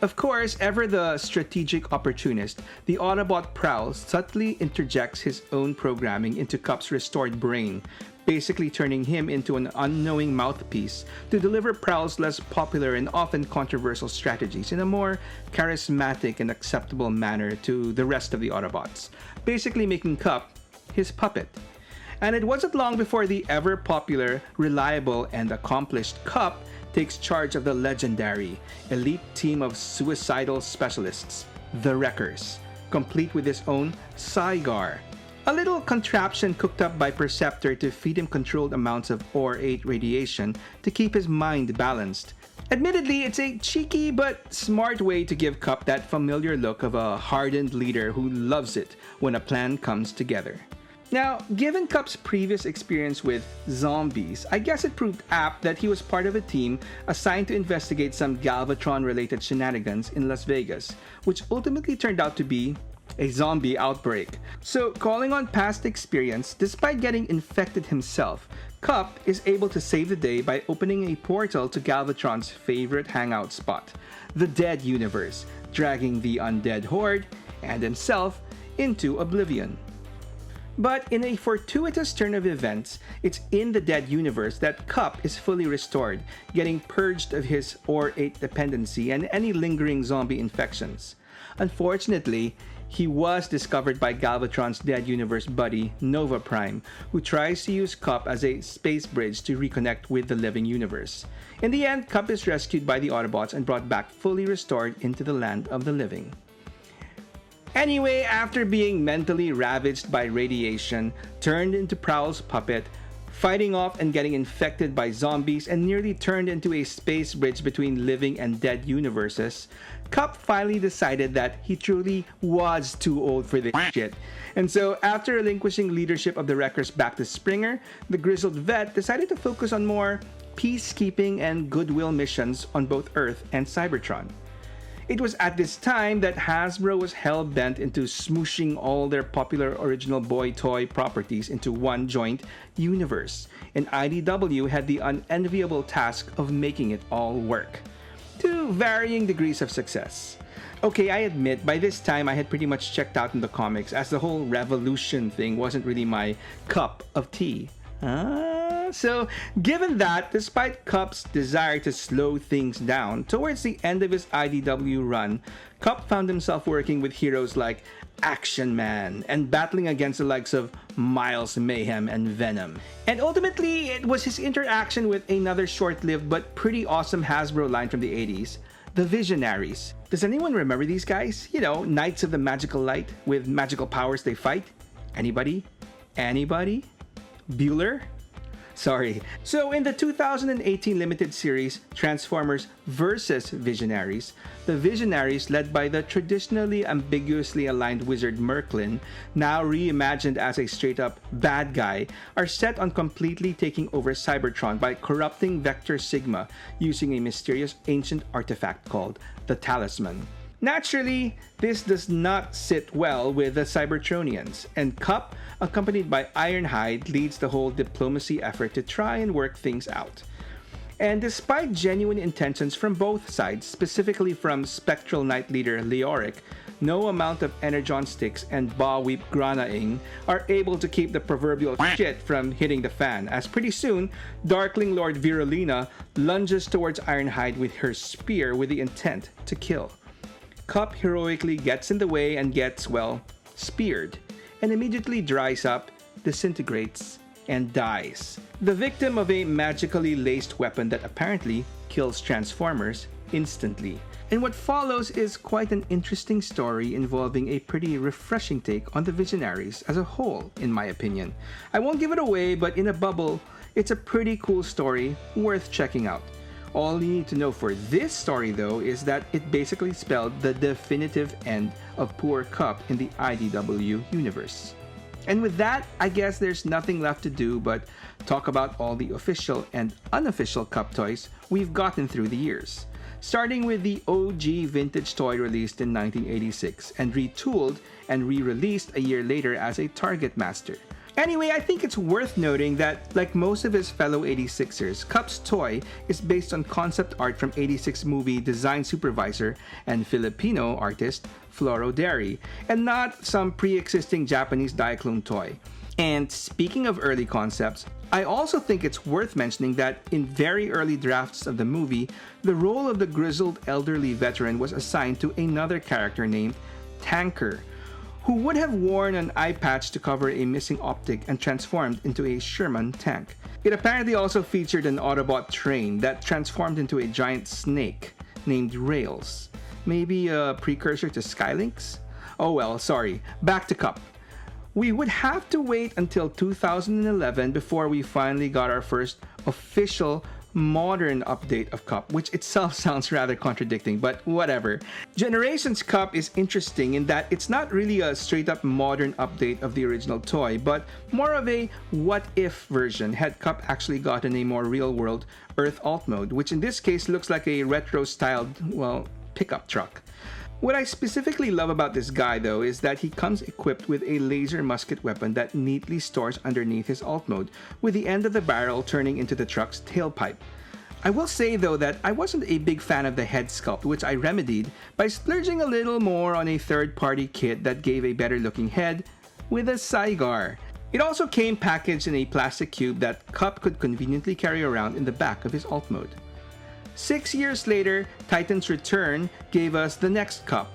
Of course, ever the strategic opportunist, the Autobot Prowl subtly interjects his own programming into Cup's restored brain, basically turning him into an unknowing mouthpiece to deliver Prowl's less popular and often controversial strategies in a more charismatic and acceptable manner to the rest of the Autobots, basically making Cup his puppet. And it wasn't long before the ever-popular, reliable, and accomplished Cup takes charge of the legendary, elite team of suicidal specialists, the Wreckers, complete with his own Zygar, a little contraption cooked up by Perceptor to feed him controlled amounts of OR-8 radiation to keep his mind balanced. Admittedly, it's a cheeky but smart way to give Cup that familiar look of a hardened leader who loves it when a plan comes together. Now, given Cup's previous experience with zombies, I guess it proved apt that he was part of a team assigned to investigate some Galvatron-related shenanigans in Las Vegas, which ultimately turned out to be a zombie outbreak. So, calling on past experience, despite getting infected himself, Cup is able to save the day by opening a portal to Galvatron's favorite hangout spot, the Dead Universe, dragging the undead horde and himself into oblivion. But in a fortuitous turn of events, it's in the Dead Universe that Cup is fully restored, getting purged of his OR-8 dependency and any lingering zombie infections. Unfortunately, he was discovered by Galvatron's Dead Universe buddy, Nova Prime, who tries to use Cup as a space bridge to reconnect with the living universe. In the end, Cup is rescued by the Autobots and brought back fully restored into the land of the living. Anyway, after being mentally ravaged by radiation, turned into Prowl's puppet, fighting off and getting infected by zombies, and nearly turned into a space bridge between living and dead universes, Cup finally decided that he truly was too old for this shit. And so, after relinquishing leadership of the Wreckers back to Springer, the grizzled vet decided to focus on more peacekeeping and goodwill missions on both Earth and Cybertron. It was at this time that Hasbro was hell-bent into smooshing all their popular original boy toy properties into one joint universe, and IDW had the unenviable task of making it all work, to varying degrees of success. Okay, I admit, by this time I had pretty much checked out in the comics, as the whole revolution thing wasn't really my cup of tea. So, given that, despite Cup's desire to slow things down, towards the end of his IDW run, Cup found himself working with heroes like Action Man and battling against the likes of Miles Mayhem and Venom. And ultimately, it was his interaction with another short-lived but pretty awesome Hasbro line from the 80s, the Visionaries. Does anyone remember these guys? You know, Knights of the Magical Light with magical powers they fight? Anybody? Bueller? Sorry. So in the 2018 limited series Transformers vs. Visionaries, the Visionaries, led by the traditionally ambiguously aligned wizard Merklin, now reimagined as a straight-up bad guy, are set on completely taking over Cybertron by corrupting Vector Sigma using a mysterious ancient artifact called the Talisman. Naturally, this does not sit well with the Cybertronians, and Kup, accompanied by Ironhide, leads the whole diplomacy effort to try and work things out. And despite genuine intentions from both sides, specifically from Spectral Knight leader Leoric, no amount of Energon sticks and Ba-Weep Granaing are able to keep the proverbial shit from hitting the fan, as pretty soon, Darkling Lord Virulina lunges towards Ironhide with her spear with the intent to kill. Kup heroically gets in the way and gets, well, speared, and immediately dries up, disintegrates, and dies. The victim of a magically laced weapon that apparently kills Transformers instantly. And what follows is quite an interesting story involving a pretty refreshing take on the Visionaries as a whole, in my opinion. I won't give it away, but in a bubble, it's a pretty cool story worth checking out. All you need to know for this story, though, is that it basically spelled the definitive end of poor Kup in the IDW universe. And with that, I guess there's nothing left to do but talk about all the official and unofficial Kup toys we've gotten through the years. Starting with the OG vintage toy released in 1986 and retooled and re-released a year later as a Target Master. Anyway, I think it's worth noting that, like most of his fellow 86ers, Kup's toy is based on concept art from 86 movie design supervisor and Filipino artist Floro Derry, and not some pre-existing Japanese Diaclone toy. And speaking of early concepts, I also think it's worth mentioning that in very early drafts of the movie, the role of the grizzled elderly veteran was assigned to another character named Tanker, who would have worn an eye patch to cover a missing optic and transformed into a Sherman tank. It apparently also featured an Autobot train that transformed into a giant snake named Rails. Maybe a precursor to Skylynx? Oh well, sorry. Back to Kup. We would have to wait until 2011 before we finally got our first official modern update of Kup, which itself sounds rather contradicting, but whatever. Generations Kup is interesting in that it's not really a straight up modern update of the original toy, but more of a what if version had Kup actually gotten a more real world Earth alt mode, which in this case looks like a retro styled, well, pickup truck. What I specifically love about this guy, though, is that he comes equipped with a laser musket weapon that neatly stores underneath his alt mode, with the end of the barrel turning into the truck's tailpipe. I will say, though, that I wasn't a big fan of the head sculpt, which I remedied by splurging a little more on a third-party kit that gave a better-looking head with a Saigar. It also came packaged in a plastic cube that Kup could conveniently carry around in the back of his alt mode. 6 years later, Titan's Return gave us the next Kup.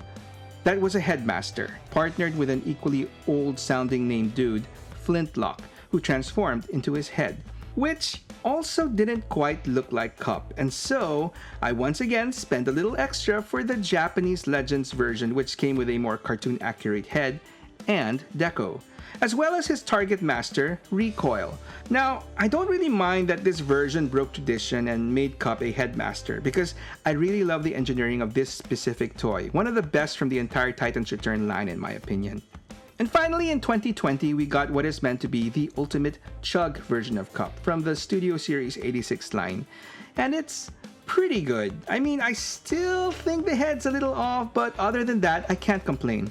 That was a headmaster, partnered with an equally old-sounding named dude, Flintlock, who transformed into his head, which also didn't quite look like Kup, and so I once again spent a little extra for the Japanese Legends version, which came with a more cartoon-accurate head and deco, as well as his Target Master, Recoil. Now, I don't really mind that this version broke tradition and made Kup a headmaster, because I really love the engineering of this specific toy, one of the best from the entire Titan's Return line in my opinion. And finally, in 2020, we got what is meant to be the ultimate Chug version of Kup from the Studio Series 86 line, and it's pretty good. I mean, I still think the head's a little off, but other than that, I can't complain.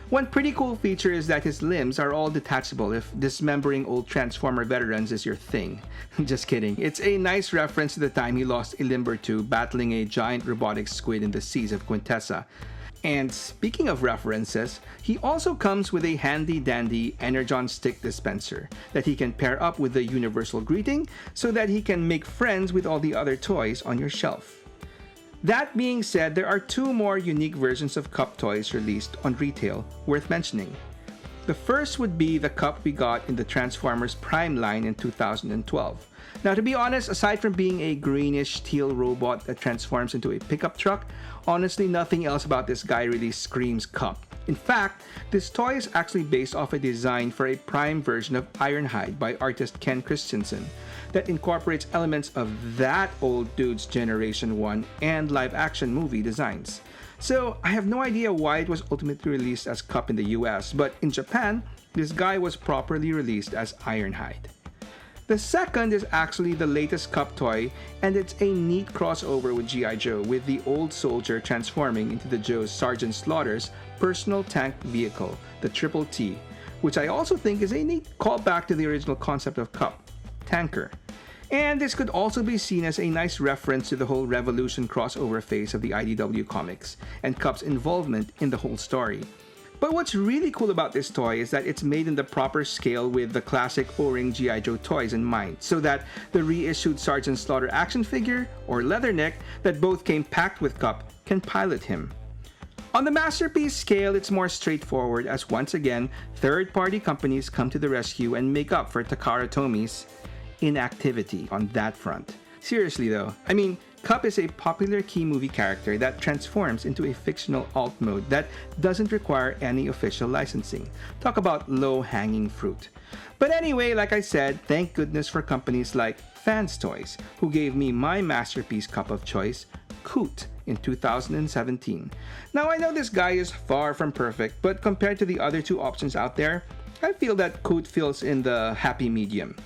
One pretty cool feature is that his limbs are all detachable if dismembering old Transformer veterans is your thing. Just kidding. It's a nice reference to the time he lost a limb or two battling a giant robotic squid in the seas of Quintessa. And speaking of references, he also comes with a handy-dandy Energon stick dispenser that he can pair up with the Universal Greeting so that he can make friends with all the other toys on your shelf. That being said, there are two more unique versions of Kup toys released on retail worth mentioning. The first would be the Kup we got in the Transformers Prime line in 2012. Now, to be honest, aside from being a greenish teal robot that transforms into a pickup truck, honestly nothing else about this guy really screams Kup. In fact, this toy is actually based off a design for a Prime version of Ironhide by artist Ken Christensen that incorporates elements of that old dude's Generation 1 and live-action movie designs. So, I have no idea why it was ultimately released as Cup in the US, but in Japan, this guy was properly released as Ironhide. The second is actually the latest Cup toy, and it's a neat crossover with G.I. Joe, with the old soldier transforming into the Joe's Sergeant Slaughter's personal tank vehicle, the Triple T, which I also think is a neat callback to the original concept of Cup, Tanker. And this could also be seen as a nice reference to the whole Revolution crossover phase of the IDW comics, and Cup's involvement in the whole story. But what's really cool about this toy is that it's made in the proper scale with the classic O-ring G.I. Joe toys in mind, so that the reissued Sergeant Slaughter action figure, or Leatherneck, that both came packed with Cup, can pilot him. On the Masterpiece scale, it's more straightforward as once again, third-party companies come to the rescue and make up for Takara Tomi's inactivity on that front. Seriously though, I mean, Cup is a popular key movie character that transforms into a fictional alt mode that doesn't require any official licensing. Talk about low-hanging fruit. But anyway, like I said, thank goodness for companies like Fans Toys, who gave me my Masterpiece Cup of choice, Coot, in 2017. Now I know this guy is far from perfect, but compared to the other two options out there, I feel that Coot fills in the happy medium.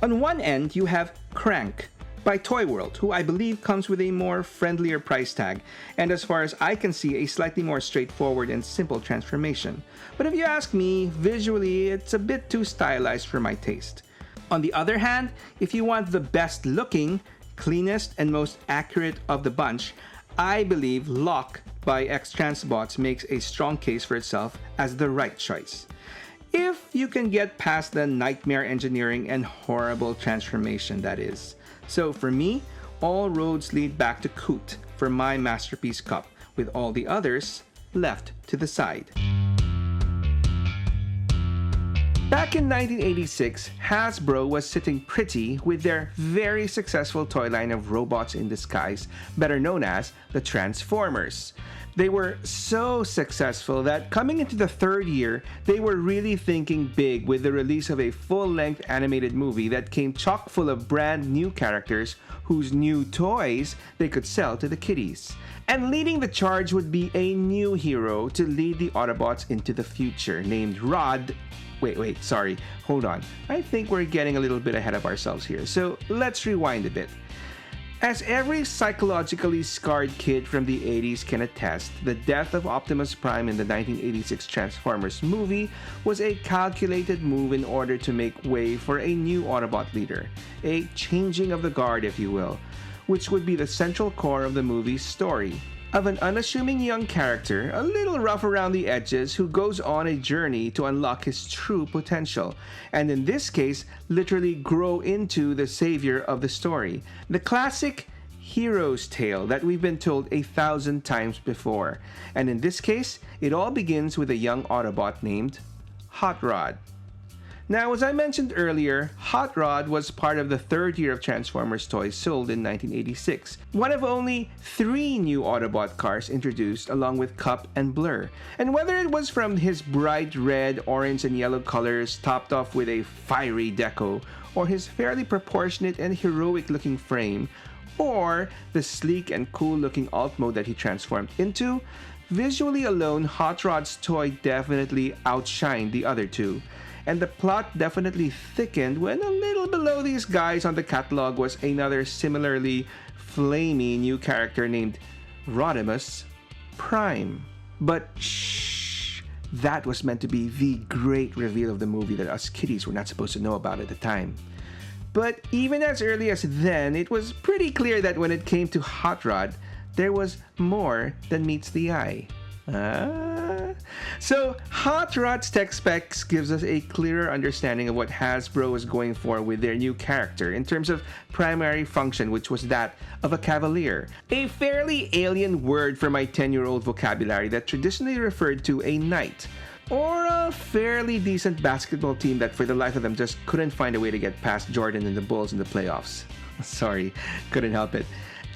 On one end, you have Crank by Toy World, who I believe comes with a more friendlier price tag, and as far as I can see, a slightly more straightforward and simple transformation. But if you ask me, visually, it's a bit too stylized for my taste. On the other hand, if you want the best looking, cleanest, and most accurate of the bunch, I believe Lock by X-Transbots makes a strong case for itself as the right choice. If you can get past the nightmare engineering and horrible transformation, that is. So for me, all roads lead back to Coot for my Masterpiece Cup, with all the others left to the side. Back in 1986, Hasbro was sitting pretty with their very successful toy line of robots in disguise, better known as the Transformers. They were so successful that coming into the third year, they were really thinking big with the release of a full-length animated movie that came chock full of brand new characters whose new toys they could sell to the kiddies. And leading the charge would be a new hero to lead the Autobots into the future, named hold on. I think we're getting a little bit ahead of ourselves here, so let's rewind a bit. As every psychologically scarred kid from the 80s can attest, the death of Optimus Prime in the 1986 Transformers movie was a calculated move in order to make way for a new Autobot leader, a changing of the guard, if you will, which would be the central core of the movie's story. Of an unassuming young character, a little rough around the edges, who goes on a journey to unlock his true potential, and in this case, literally grow into the savior of the story. The classic hero's tale that we've been told 1,000 times before. And in this case, it all begins with a young Autobot named Hot Rod. Now, as I mentioned earlier, Hot Rod was part of the third year of Transformers toys sold in 1986, one of only 3 new Autobot cars introduced along with Cup and Blurr. And whether it was from his bright red, orange, and yellow colors topped off with a fiery deco, or his fairly proportionate and heroic-looking frame, or the sleek and cool-looking alt mode that he transformed into, visually alone, Hot Rod's toy definitely outshined the other two. And the plot definitely thickened when a little below these guys on the catalog was another similarly flamey new character named Rodimus Prime. But shh, that was meant to be the great reveal of the movie that us kiddies were not supposed to know about at the time. But even as early as then, it was pretty clear that when it came to Hot Rod, there was more than meets the eye. So, Hot Rod's tech specs gives us a clearer understanding of what Hasbro was going for with their new character in terms of primary function, which was that of a cavalier. A fairly alien word for my 10-year-old vocabulary that traditionally referred to a knight, or a fairly decent basketball team that for the life of them just couldn't find a way to get past Jordan and the Bulls in the playoffs. Sorry, couldn't help it.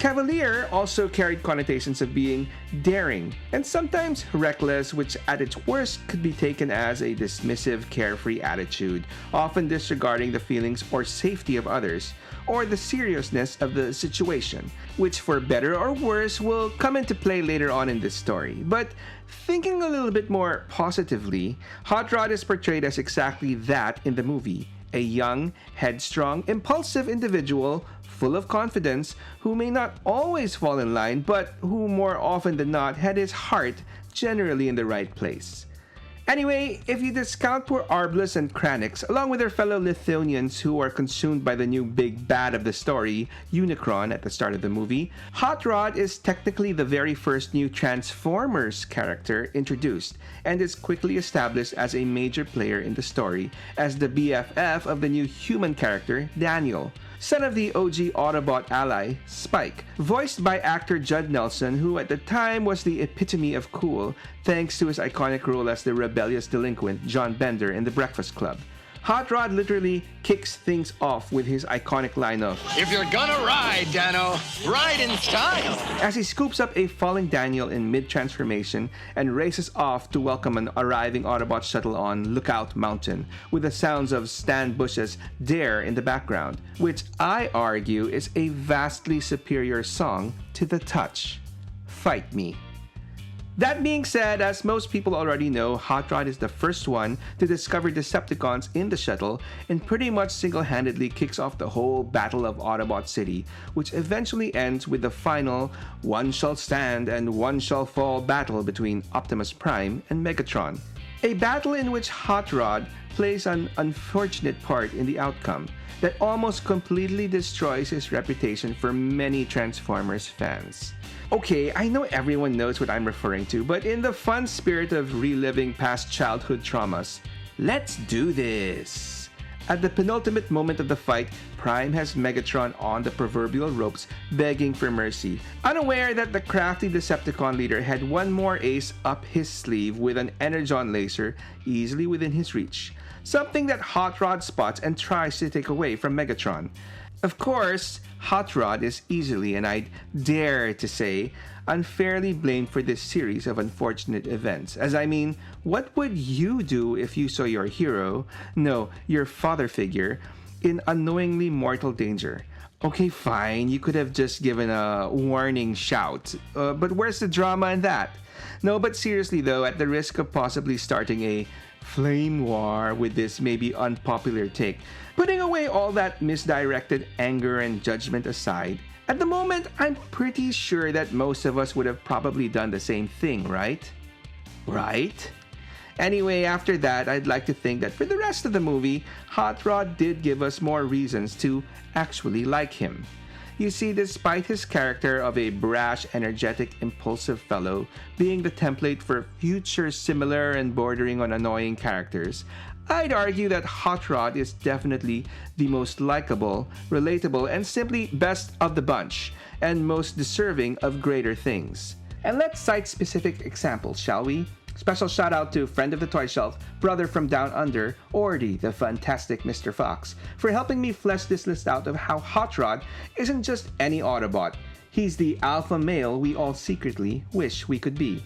Cavalier also carried connotations of being daring and sometimes reckless, which at its worst could be taken as a dismissive, carefree attitude, often disregarding the feelings or safety of others, or the seriousness of the situation, which for better or worse will come into play later on in this story. But thinking a little bit more positively, Hot Rod is portrayed as exactly that in the movie. A young, headstrong, impulsive individual full of confidence who may not always fall in line, but who more often than not had his heart generally in the right place. Anyway, if you discount poor Arblus and Kranix, along with their fellow Lithuanians who are consumed by the new big bad of the story, Unicron, at the start of the movie, Hot Rod is technically the very first new Transformers character introduced, and is quickly established as a major player in the story as the BFF of the new human character, Daniel, son of the OG Autobot ally, Spike, voiced by actor Judd Nelson, who at the time was the epitome of cool, thanks to his iconic role as the rebellious delinquent John Bender in The Breakfast Club. Hot Rod literally kicks things off with his iconic line of, "If you're gonna ride, Dano, ride in style," as he scoops up a falling Daniel in mid-transformation and races off to welcome an arriving Autobot shuttle on Lookout Mountain, with the sounds of Stan Bush's Dare in the background, which I argue is a vastly superior song to The Touch, Fight Me. That being said, as most people already know, Hot Rod is the first one to discover Decepticons in the shuttle and pretty much single-handedly kicks off the whole Battle of Autobot City, which eventually ends with the final one shall stand and one shall fall battle between Optimus Prime and Megatron. A battle in which Hot Rod plays an unfortunate part in the outcome that almost completely destroys his reputation for many Transformers fans. Okay, I know everyone knows what I'm referring to, but in the fun spirit of reliving past childhood traumas, let's do this! At the penultimate moment of the fight, Prime has Megatron on the proverbial ropes begging for mercy, unaware that the crafty Decepticon leader had one more ace up his sleeve with an Energon laser easily within his reach, something that Hot Rod spots and tries to take away from Megatron. Of course, Hot Rod is easily, and I'd dare to say, unfairly blamed for this series of unfortunate events. As I mean, what would you do if you saw your hero, no, your father figure, in unknowingly mortal danger? Okay, fine, you could have just given a warning shout, but where's the drama in that? No, but seriously though, at the risk of possibly starting a flame war with this maybe unpopular take, putting away all that misdirected anger and judgment aside, at the moment, I'm pretty sure that most of us would have probably done the same thing, right? Right? Anyway, after that, I'd like to think that for the rest of the movie, Hot Rod did give us more reasons to actually like him. You see, despite his character of a brash, energetic, impulsive fellow being the template for future similar and bordering on annoying characters, I'd argue that Hot Rod is definitely the most likable, relatable, and simply best of the bunch, and most deserving of greater things. And let's cite specific examples, shall we? Special shout out to friend of the toy shelf, brother from down under, Ordy, the fantastic Mr. Fox, for helping me flesh this list out of how Hot Rod isn't just any Autobot. He's the alpha male we all secretly wish we could be.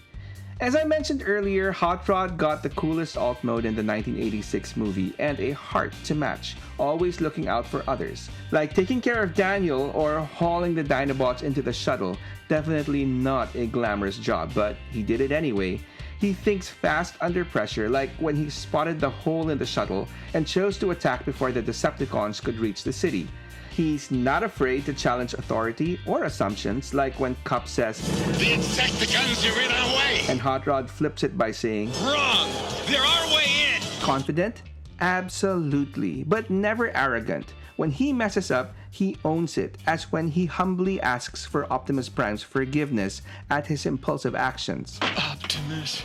As I mentioned earlier, Hot Rod got the coolest alt mode in the 1986 movie and a heart to match, always looking out for others. Like taking care of Daniel or hauling the Dinobots into the shuttle, definitely not a glamorous job, but he did it anyway. He thinks fast under pressure, like when he spotted the hole in the shuttle and chose to attack before the Decepticons could reach the city. He's not afraid to challenge authority or assumptions, like when Cup says, "The Insecticons are in our way!" and Hot Rod flips it by saying, "Wrong! They're our way in!" Confident? Absolutely, but never arrogant. When he messes up, he owns it, as when he humbly asks for Optimus Prime's forgiveness at his impulsive actions. "Optimus,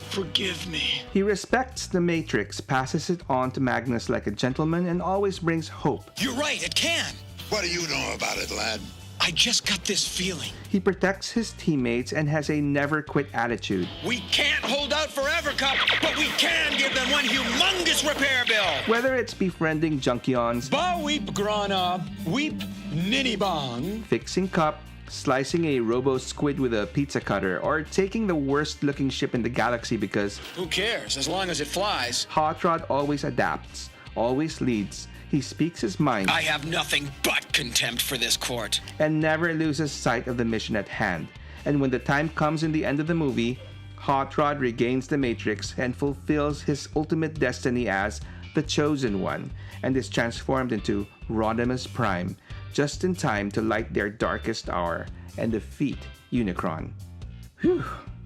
forgive me." He respects the Matrix, passes it on to Magnus like a gentleman, and always brings hope. "You're right, it can." What do you know about it, lad? "I just got this feeling." He protects his teammates and has a never-quit attitude. "We can't hold out forever, Cup, but we can give them one humongous repair bill." Whether it's befriending Junkions, Ba weep grana, weep ninny bong, fixing Cup, slicing a robo-squid with a pizza cutter, or taking the worst-looking ship in the galaxy because Who cares, as long as it flies? Hot Rod always adapts, always leads, he speaks his mind, I have nothing but contempt for this court. and never loses sight of the mission at hand. And when the time comes in the end of the movie, Hot Rod regains the Matrix and fulfills his ultimate destiny as the Chosen One, and is transformed into Rodimus Prime, just in time to light their darkest hour and defeat Unicron. Whew,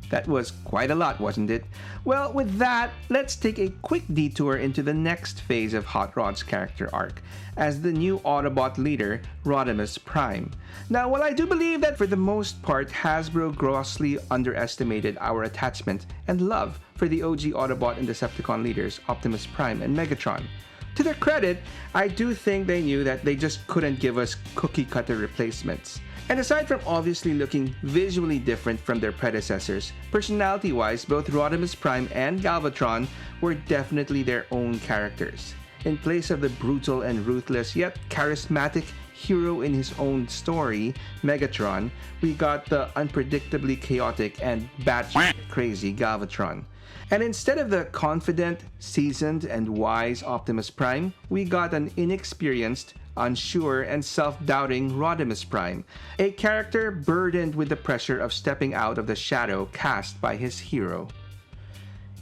that was quite a lot, wasn't it? Well, with that, let's take a quick detour into the next phase of Hot Rod's character arc, as the new Autobot leader, Rodimus Prime. Now, while I do believe that for the most part, Hasbro grossly underestimated our attachment and love for the OG Autobot and Decepticon leaders, Optimus Prime and Megatron, to their credit, I do think they knew that they just couldn't give us cookie-cutter replacements. And aside from obviously looking visually different from their predecessors, personality-wise, both Rodimus Prime and Galvatron were definitely their own characters. In place of the brutal and ruthless yet charismatic hero in his own story, Megatron, we got the unpredictably chaotic and batshit crazy Galvatron. And instead of the confident, seasoned, and wise Optimus Prime, we got an inexperienced, unsure, and self-doubting Rodimus Prime, a character burdened with the pressure of stepping out of the shadow cast by his hero.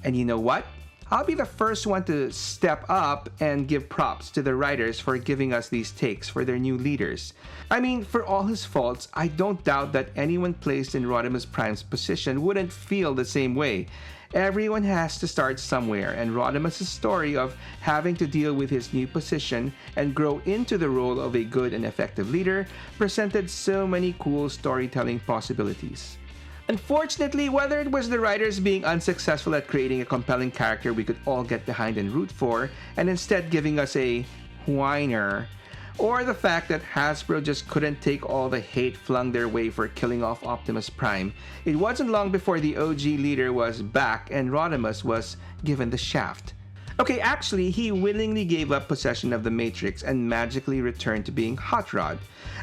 And you know what? I'll be the first one to step up and give props to the writers for giving us these takes for their new leaders. I mean, for all his faults, I don't doubt that anyone placed in Rodimus Prime's position wouldn't feel the same way. Everyone has to start somewhere, and Rodimus' story of having to deal with his new position and grow into the role of a good and effective leader presented so many cool storytelling possibilities. Unfortunately, whether it was the writers being unsuccessful at creating a compelling character we could all get behind and root for, and instead giving us a whiner, or the fact that Hasbro just couldn't take all the hate flung their way for killing off Optimus Prime, it wasn't long before the OG leader was back and Rodimus was given the shaft. Okay, actually, he willingly gave up possession of the Matrix and magically returned to being Hot Rod.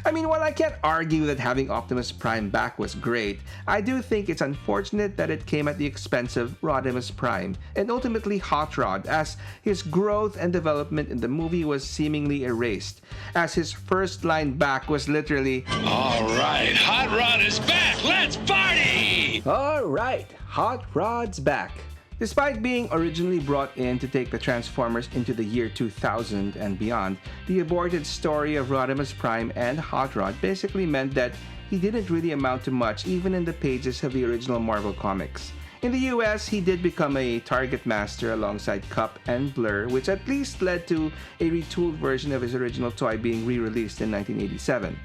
I mean, while I can't argue that having Optimus Prime back was great, I do think it's unfortunate that it came at the expense of Rodimus Prime and ultimately Hot Rod, as his growth and development in the movie was seemingly erased, as his first line back was literally, All right, Hot Rod is back. Let's party! "All right, Hot Rod's back." Despite being originally brought in to take the Transformers into the year 2000 and beyond, the aborted story of Rodimus Prime and Hot Rod basically meant that he didn't really amount to much even in the pages of the original Marvel Comics. In the US, he did become a Target Master alongside Cup and Blurr, which at least led to a retooled version of his original toy being re-released in 1987.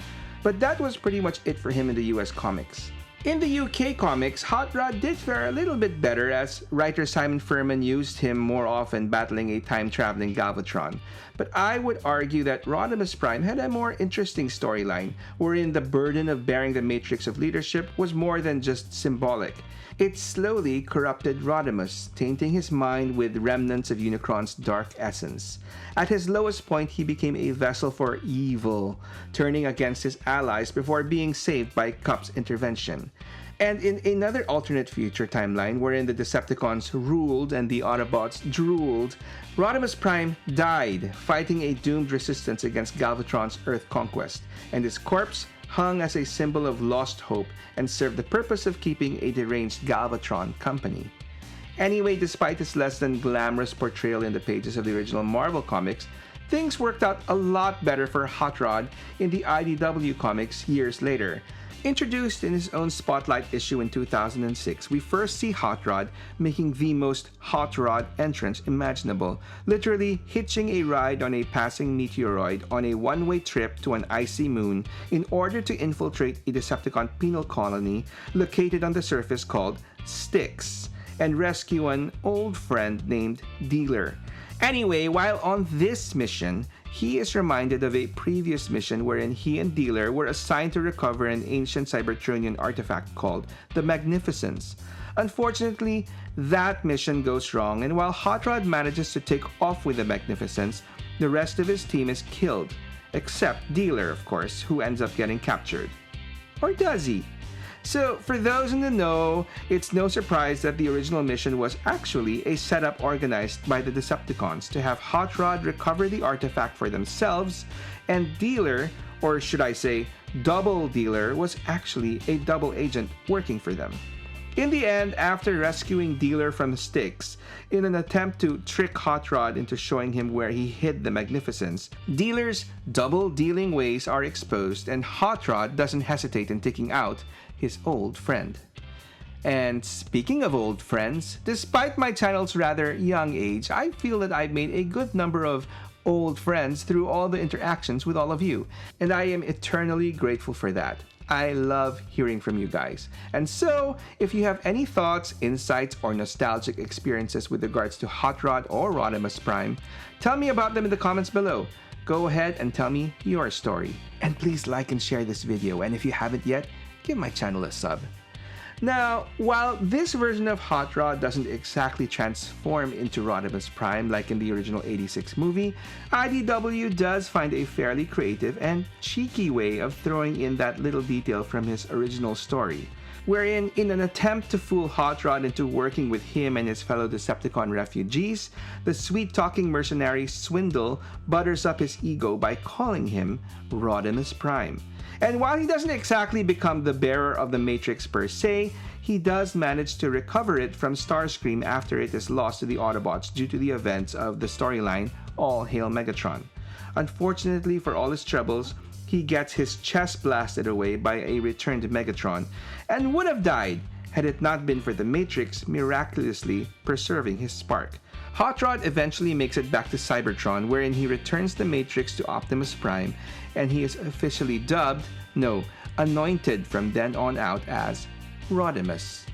But that was pretty much it for him in the US comics. In the UK comics, Hot Rod did fare a little bit better as writer Simon Furman used him more often battling a time-traveling Galvatron. But I would argue that Rodimus Prime had a more interesting storyline, wherein the burden of bearing the matrix of leadership was more than just symbolic. It slowly corrupted Rodimus, tainting his mind with remnants of Unicron's dark essence. At his lowest point, he became a vessel for evil, turning against his allies before being saved by Cup's intervention. And in another alternate future timeline, wherein the Decepticons ruled and the Autobots drooled, Rodimus Prime died, fighting a doomed resistance against Galvatron's Earth conquest, and his corpse hung as a symbol of lost hope and served the purpose of keeping a deranged Galvatron company. Anyway, despite his less than glamorous portrayal in the pages of the original Marvel comics, things worked out a lot better for Hot Rod in the IDW comics years later. Introduced in his own Spotlight issue in 2006, we first see Hot Rod making the most Hot Rod entrance imaginable, literally hitching a ride on a passing meteoroid on a one-way trip to an icy moon in order to infiltrate a Decepticon penal colony located on the surface called Styx, and rescue an old friend named Dealer. Anyway, while on this mission, he is reminded of a previous mission wherein he and Dealer were assigned to recover an ancient Cybertronian artifact called the Magnificence. Unfortunately, that mission goes wrong, and while Hot Rod manages to take off with the Magnificence, the rest of his team is killed, except Dealer, of course, who ends up getting captured. Or does he? So, for those in the know, it's no surprise that the original mission was actually a setup organized by the Decepticons to have Hot Rod recover the artifact for themselves, and Dealer, or should I say, Double Dealer, was actually a double agent working for them. In the end, after rescuing Dealer from the Styx, in an attempt to trick Hot Rod into showing him where he hid the Magnificence, Dealer's double-dealing ways are exposed, and Hot Rod doesn't hesitate in taking out his old friend. And speaking of old friends, despite my channel's rather young age, I feel that I've made a good number of old friends through all the interactions with all of you, and I am eternally grateful for that. I love hearing from you guys. And so, if you have any thoughts, insights, or nostalgic experiences with regards to Hot Rod or Rodimus Prime, tell me about them in the comments below. Go ahead and tell me your story. And please like and share this video, and if you haven't yet, give my channel a sub. Now, while this version of Hot Rod doesn't exactly transform into Rodimus Prime like in the original '86 movie, IDW does find a fairly creative and cheeky way of throwing in that little detail from his original story, wherein in an attempt to fool Hot Rod into working with him and his fellow Decepticon refugees, the sweet-talking mercenary Swindle butters up his ego by calling him Rodimus Prime. And while he doesn't exactly become the bearer of the Matrix per se, he does manage to recover it from Starscream after it is lost to the Autobots due to the events of the storyline All Hail Megatron. Unfortunately for all his troubles, he gets his chest blasted away by a returned Megatron, and would have died had it not been for the Matrix miraculously preserving his spark. Hot Rod eventually makes it back to Cybertron, wherein he returns the Matrix to Optimus Prime, and he is officially anointed from then on out as Rodimus.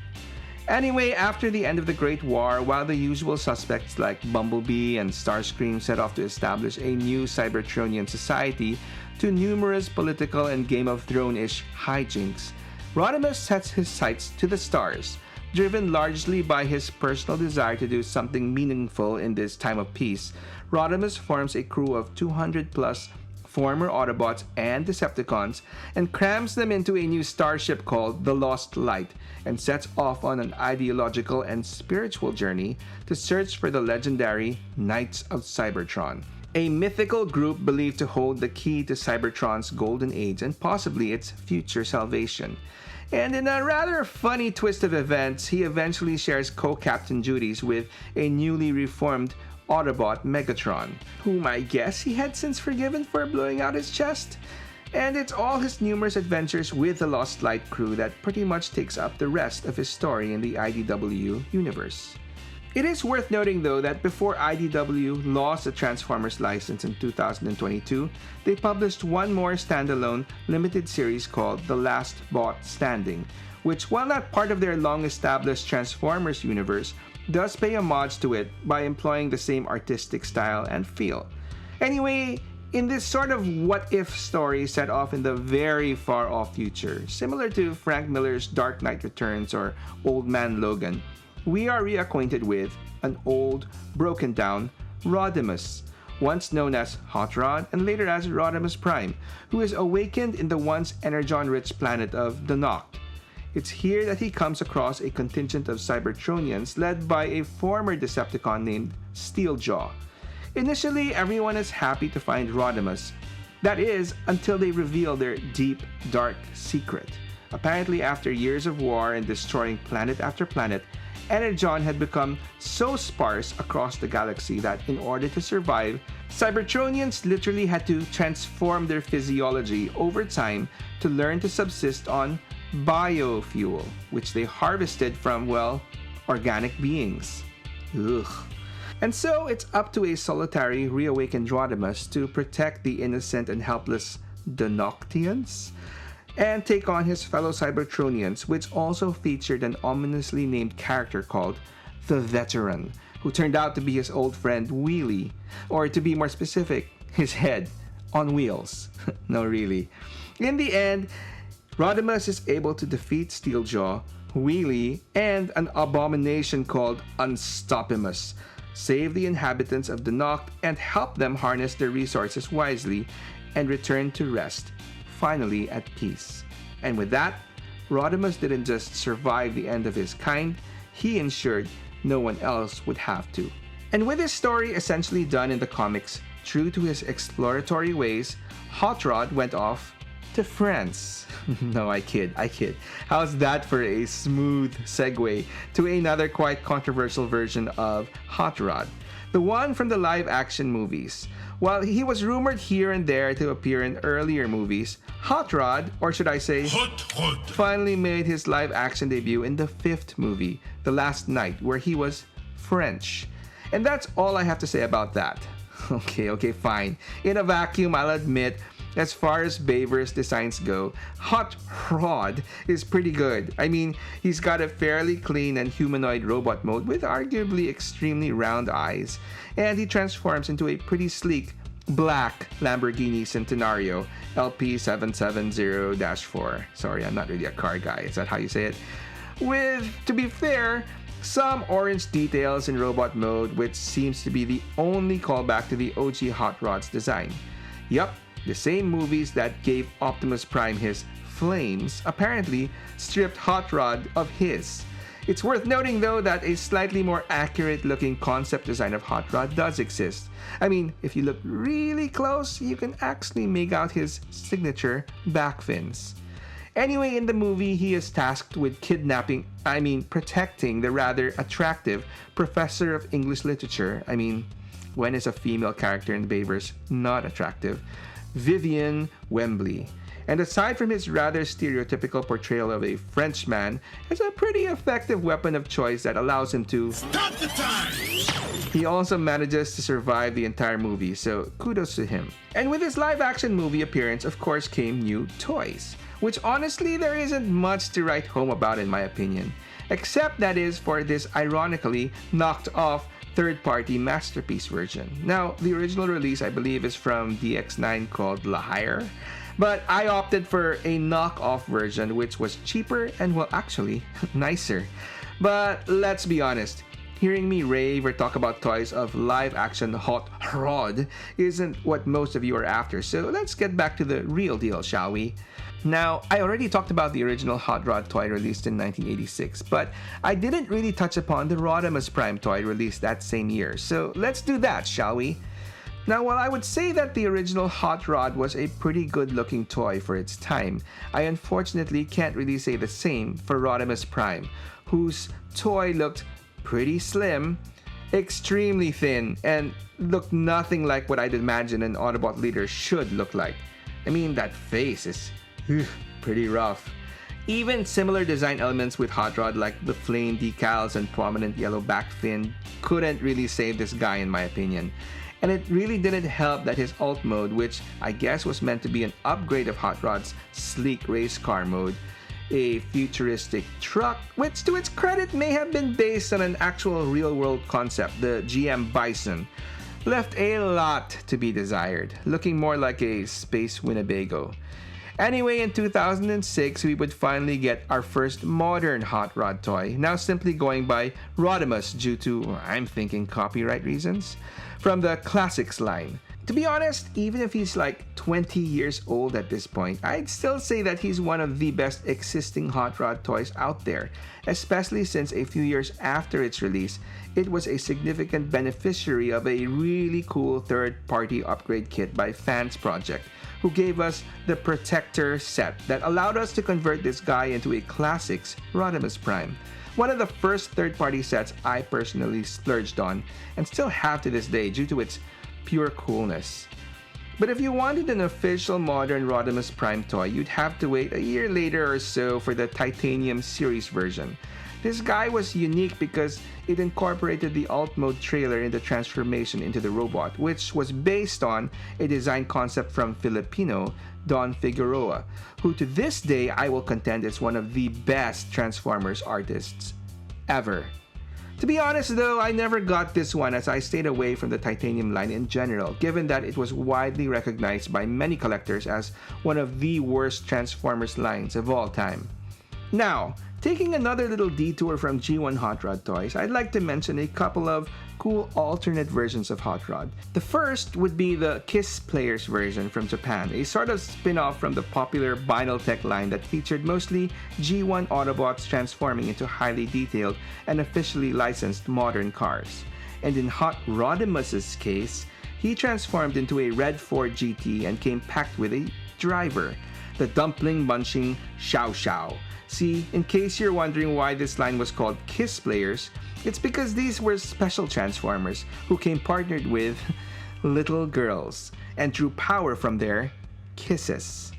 Anyway, after the end of the Great War, while the usual suspects like Bumblebee and Starscream set off to establish a new Cybertronian society to numerous political and Game of Thrones-ish hijinks, Rodimus sets his sights to the stars. Driven largely by his personal desire to do something meaningful in this time of peace, Rodimus forms a crew of 200 plus former Autobots and Decepticons and crams them into a new starship called the Lost Light and sets off on an ideological and spiritual journey to search for the legendary Knights of Cybertron, a mythical group believed to hold the key to Cybertron's golden age and possibly its future salvation. And in a rather funny twist of events, he eventually shares co-captain duties with a newly reformed Autobot Megatron, whom I guess he had since forgiven for blowing out his chest. And it's all his numerous adventures with the Lost Light crew that pretty much takes up the rest of his story in the IDW universe. It is worth noting though that before IDW lost the Transformers license in 2022, they published one more standalone limited series called The Last Bot Standing, which, while not part of their long-established Transformers universe, does pay homage to it by employing the same artistic style and feel. Anyway, in this sort of what-if story set off in the very far-off future, similar to Frank Miller's Dark Knight Returns or Old Man Logan, we are reacquainted with an old, broken-down Rodimus, once known as Hot Rod and later as Rodimus Prime, who is awakened in the once energon-rich planet of the Noct. It's here that he comes across a contingent of Cybertronians led by a former Decepticon named Steeljaw. Initially, everyone is happy to find Rodimus. That is, until they reveal their deep, dark secret. Apparently, after years of war and destroying planet after planet, energon had become so sparse across the galaxy that in order to survive, Cybertronians literally had to transform their physiology over time to learn to subsist on biofuel, which they harvested from, well, organic beings. Ugh. And so it's up to a solitary, reawakened Rodimus to protect the innocent and helpless Noctians and take on his fellow Cybertronians, which also featured an ominously named character called the Veteran, who turned out to be his old friend Wheelie, or to be more specific, his head on wheels. No, really. In the end, Rodimus is able to defeat Steeljaw, Wheelie, and an abomination called Unstoppimus, save the inhabitants of the Noct, and help them harness their resources wisely and return to rest, finally at peace. And with that, Rodimus didn't just survive the end of his kind, he ensured no one else would have to. And with his story essentially done in the comics, true to his exploratory ways, Hot Rod went off to France. No, I kid. How's that for a smooth segue to another quite controversial version of Hot Rod? The one from the live-action movies. While he was rumored here and there to appear in earlier movies, Hot Rod, or should I say, Hot Rod, finally made his live-action debut in the 5th movie, The Last Night, where he was French. And that's all I have to say about that. Okay, fine. In a vacuum, I'll admit, as far as Baver's designs go, Hot Rod is pretty good. I mean, he's got a fairly clean and humanoid robot mode with arguably extremely round eyes, and he transforms into a pretty sleek black Lamborghini Centenario LP770-4. Sorry, I'm not really a car guy. Is that how you say it? With, to be fair, some orange details in robot mode, which seems to be the only callback to the OG Hot Rod's design. Yup, the same movies that gave Optimus Prime his flames apparently stripped Hot Rod of his. It's worth noting though that a slightly more accurate looking concept design of Hot Rod does exist. I mean, if you look really close, you can actually make out his signature back fins. Anyway, in the movie, he is tasked with protecting the rather attractive professor of English literature. I mean, when is a female character in Baver's not attractive? Vivian Wembley. And aside from his rather stereotypical portrayal of a Frenchman, it's a pretty effective weapon of choice that allows him to stop the time! He also manages to survive the entire movie, so kudos to him. And with his live-action movie appearance, of course, came new toys, which honestly there isn't much to write home about in my opinion, except that is for this ironically knocked off third-party masterpiece version. Now, the original release I believe is from DX9 called La Hire, but I opted for a knockoff version which was cheaper and well actually nicer. But let's be honest, hearing me rave or talk about toys of live-action Hot Rod isn't what most of you are after, so let's get back to the real deal, shall we? Now, I already talked about the original Hot Rod toy released in 1986, but I didn't really touch upon the Rodimus Prime toy released that same year, so let's do that, shall we? Now, while I would say that the original Hot Rod was a pretty good-looking toy for its time, I unfortunately can't really say the same for Rodimus Prime, whose toy looked pretty slim, extremely thin, and looked nothing like what I'd imagine an Autobot leader should look like. I mean, that face is pretty rough. Even similar design elements with Hot Rod like the flame decals and prominent yellow back fin couldn't really save this guy in my opinion. And it really didn't help that his alt mode, which I guess was meant to be an upgrade of Hot Rod's sleek race car mode, a futuristic truck, which to its credit may have been based on an actual real-world concept, the GM Bison, left a lot to be desired, looking more like a space Winnebago. Anyway, in 2006, we would finally get our first modern Hot Rod toy, now simply going by Rodimus due to, I'm thinking, copyright reasons, from the Classics line. To be honest, even if he's like 20 years old at this point, I'd still say that he's one of the best existing Hot Rod toys out there, especially since a few years after its release, it was a significant beneficiary of a really cool third-party upgrade kit by Fans Project, who gave us the Protector set that allowed us to convert this guy into a Classics Rodimus Prime. One of the first third-party sets I personally splurged on, and still have to this day due to its pure coolness. But if you wanted an official modern Rodimus Prime toy, you'd have to wait a year later or so for the Titanium series version. This guy was unique because it incorporated the alt mode trailer in the transformation into the robot, which was based on a design concept from Filipino Don Figueroa, who to this day I will contend is one of the best Transformers artists ever. To be honest though, I never got this one as I stayed away from the Titanium line in general, given that it was widely recognized by many collectors as one of the worst Transformers lines of all time. Now, taking another little detour from G1 Hot Rod toys, I'd like to mention a couple of cool alternate versions of Hot Rod. The first would be the Kiss Players version from Japan, a sort of spin-off from the popular Binaltech line that featured mostly G1 Autobots transforming into highly detailed and officially licensed modern cars. And in Hot Rodimus's case, he transformed into a Red Ford GT and came packed with a driver, the dumpling munching Xiao Xiao. See, in case you're wondering why this line was called Kiss Players, it's because these were special Transformers who came partnered with little girls and drew power from their kisses.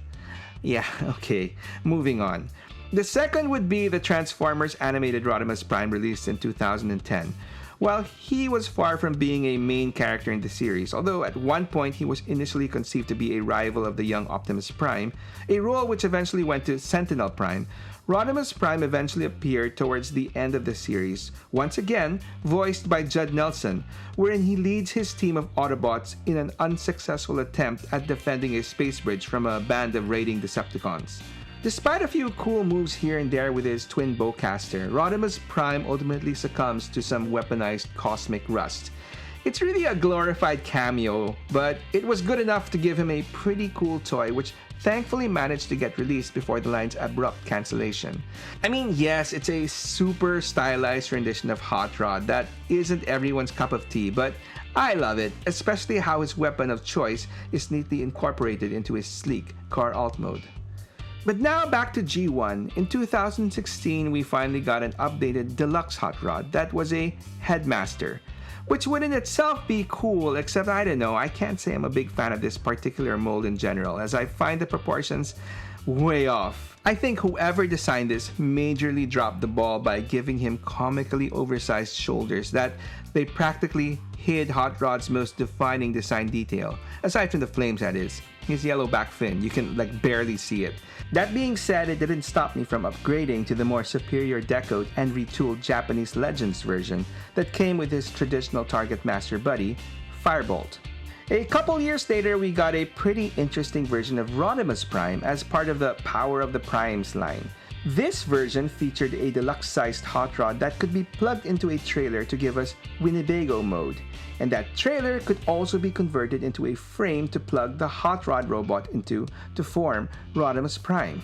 Yeah, okay, moving on. The second would be the Transformers animated Rodimus Prime released in 2010. While he was far from being a main character in the series, although at one point he was initially conceived to be a rival of the young Optimus Prime, a role which eventually went to Sentinel Prime, Rodimus Prime eventually appeared towards the end of the series, once again voiced by Judd Nelson, wherein he leads his team of Autobots in an unsuccessful attempt at defending a space bridge from a band of raiding Decepticons. Despite a few cool moves here and there with his twin bowcaster, Rodimus Prime ultimately succumbs to some weaponized cosmic rust. It's really a glorified cameo, but it was good enough to give him a pretty cool toy which thankfully managed to get released before the line's abrupt cancellation. I mean, yes, it's a super stylized rendition of Hot Rod that isn't everyone's cup of tea, but I love it, especially how his weapon of choice is neatly incorporated into his sleek car alt mode. But now back to G1. In 2016, we finally got an updated deluxe Hot Rod that was a Headmaster, which would in itself be cool, except I don't know, I can't say I'm a big fan of this particular mold in general, as I find the proportions way off. I think whoever designed this majorly dropped the ball by giving him comically oversized shoulders that they practically hid Hot Rod's most defining design detail, aside from the flames that is. His yellow back fin, you can barely see it. That being said, it didn't stop me from upgrading to the more superior decoed and retooled Japanese Legends version that came with his traditional Target Master buddy, Firebolt. A couple years later, we got a pretty interesting version of Rodimus Prime as part of the Power of the Primes line. This version featured a deluxe-sized Hot Rod that could be plugged into a trailer to give us Winnebago mode, and that trailer could also be converted into a frame to plug the Hot Rod robot into to form Rodimus Prime.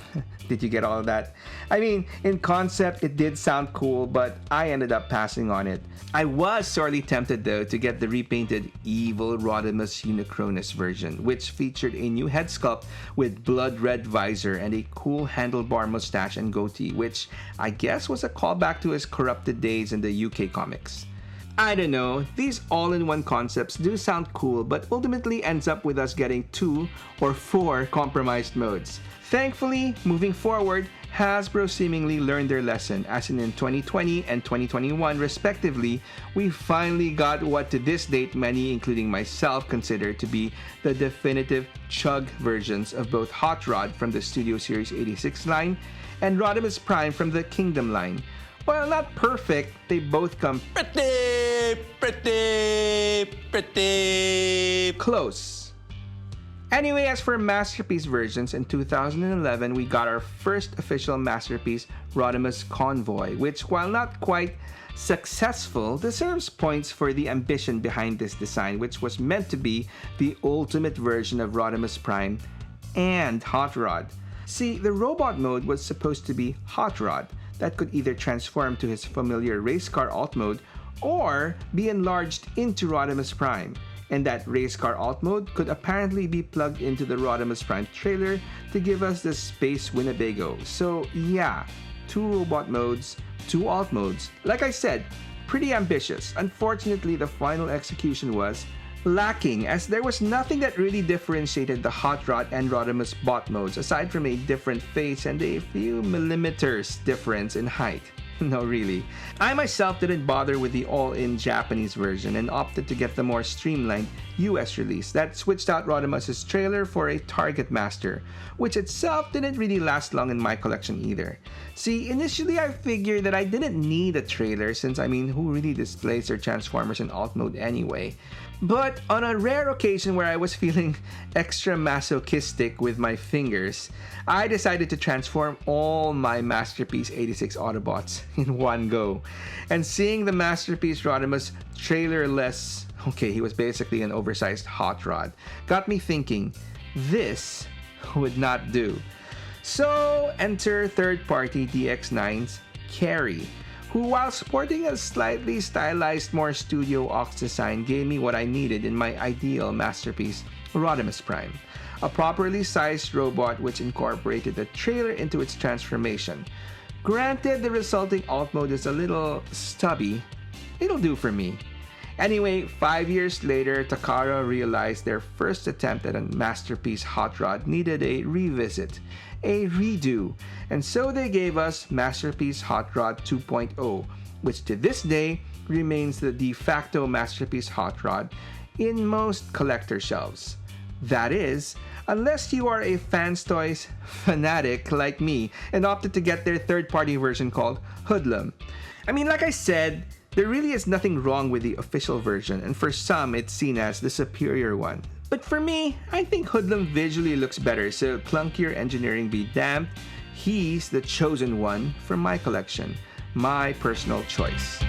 Did you get all of that? I mean, in concept, it did sound cool, but I ended up passing on it. I was sorely tempted though to get the repainted Evil Rodimus Unicronus version, which featured a new head sculpt with blood red visor and a cool handlebar mustache and goatee, which I guess was a callback to his corrupted days in the UK comics. I don't know, these all-in-one concepts do sound cool, but ultimately ends up with us getting 2 or 4 compromised modes. Thankfully, moving forward, Hasbro seemingly learned their lesson, as in 2020 and 2021 respectively, we finally got what to this date many, including myself, consider to be the definitive chug versions of both Hot Rod from the Studio Series 86 line and Rodimus Prime from the Kingdom line. While not perfect, they both come pretty close. Anyway, as for Masterpiece versions, in 2011 we got our first official Masterpiece, Rodimus Convoy, which while not quite successful, deserves points for the ambition behind this design, which was meant to be the ultimate version of Rodimus Prime and Hot Rod. See, the robot mode was supposed to be Hot Rod, that could either transform to his familiar race car alt mode or be enlarged into Rodimus Prime. And that race car alt mode could apparently be plugged into the Rodimus Prime trailer to give us the Space Winnebago. So yeah, 2 robot modes, 2 alt modes. Like I said, pretty ambitious. Unfortunately, the final execution was lacking, as there was nothing that really differentiated the Hot Rod and Rodimus bot modes aside from a different face and a few millimeters difference in height. No, really. I myself didn't bother with the all-in Japanese version and opted to get the more streamlined US release that switched out Rodimus's trailer for a Target Master, which itself didn't really last long in my collection either. See, initially I figured that I didn't need a trailer since, who really displays their Transformers in alt mode anyway? But on a rare occasion where I was feeling extra masochistic with my fingers, I decided to transform all my Masterpiece 86 Autobots in one go. And seeing the Masterpiece Rodimus trailerless, okay, he was basically an oversized hot rod, got me thinking, this would not do. So enter third-party DX9's Carrie, who, while sporting a slightly stylized, more Studio Ox design, gave me what I needed in my ideal Masterpiece Rodimus Prime. A properly sized robot which incorporated the trailer into its transformation. Granted, the resulting alt mode is a little stubby, it'll do for me. Anyway, 5 years later, Takara realized their first attempt at a Masterpiece Hot Rod needed a revisit, a redo, and so they gave us Masterpiece Hot Rod 2.0, which to this day remains the de facto Masterpiece Hot Rod in most collector shelves. That is, unless you are a Fans Toys fanatic like me and opted to get their third-party version called Hoodlum. I mean, like I said, there really is nothing wrong with the official version, and for some it's seen as the superior one. But for me, I think Hoodlum visually looks better, so clunkier engineering be damned, he's the chosen one for my collection. My personal choice.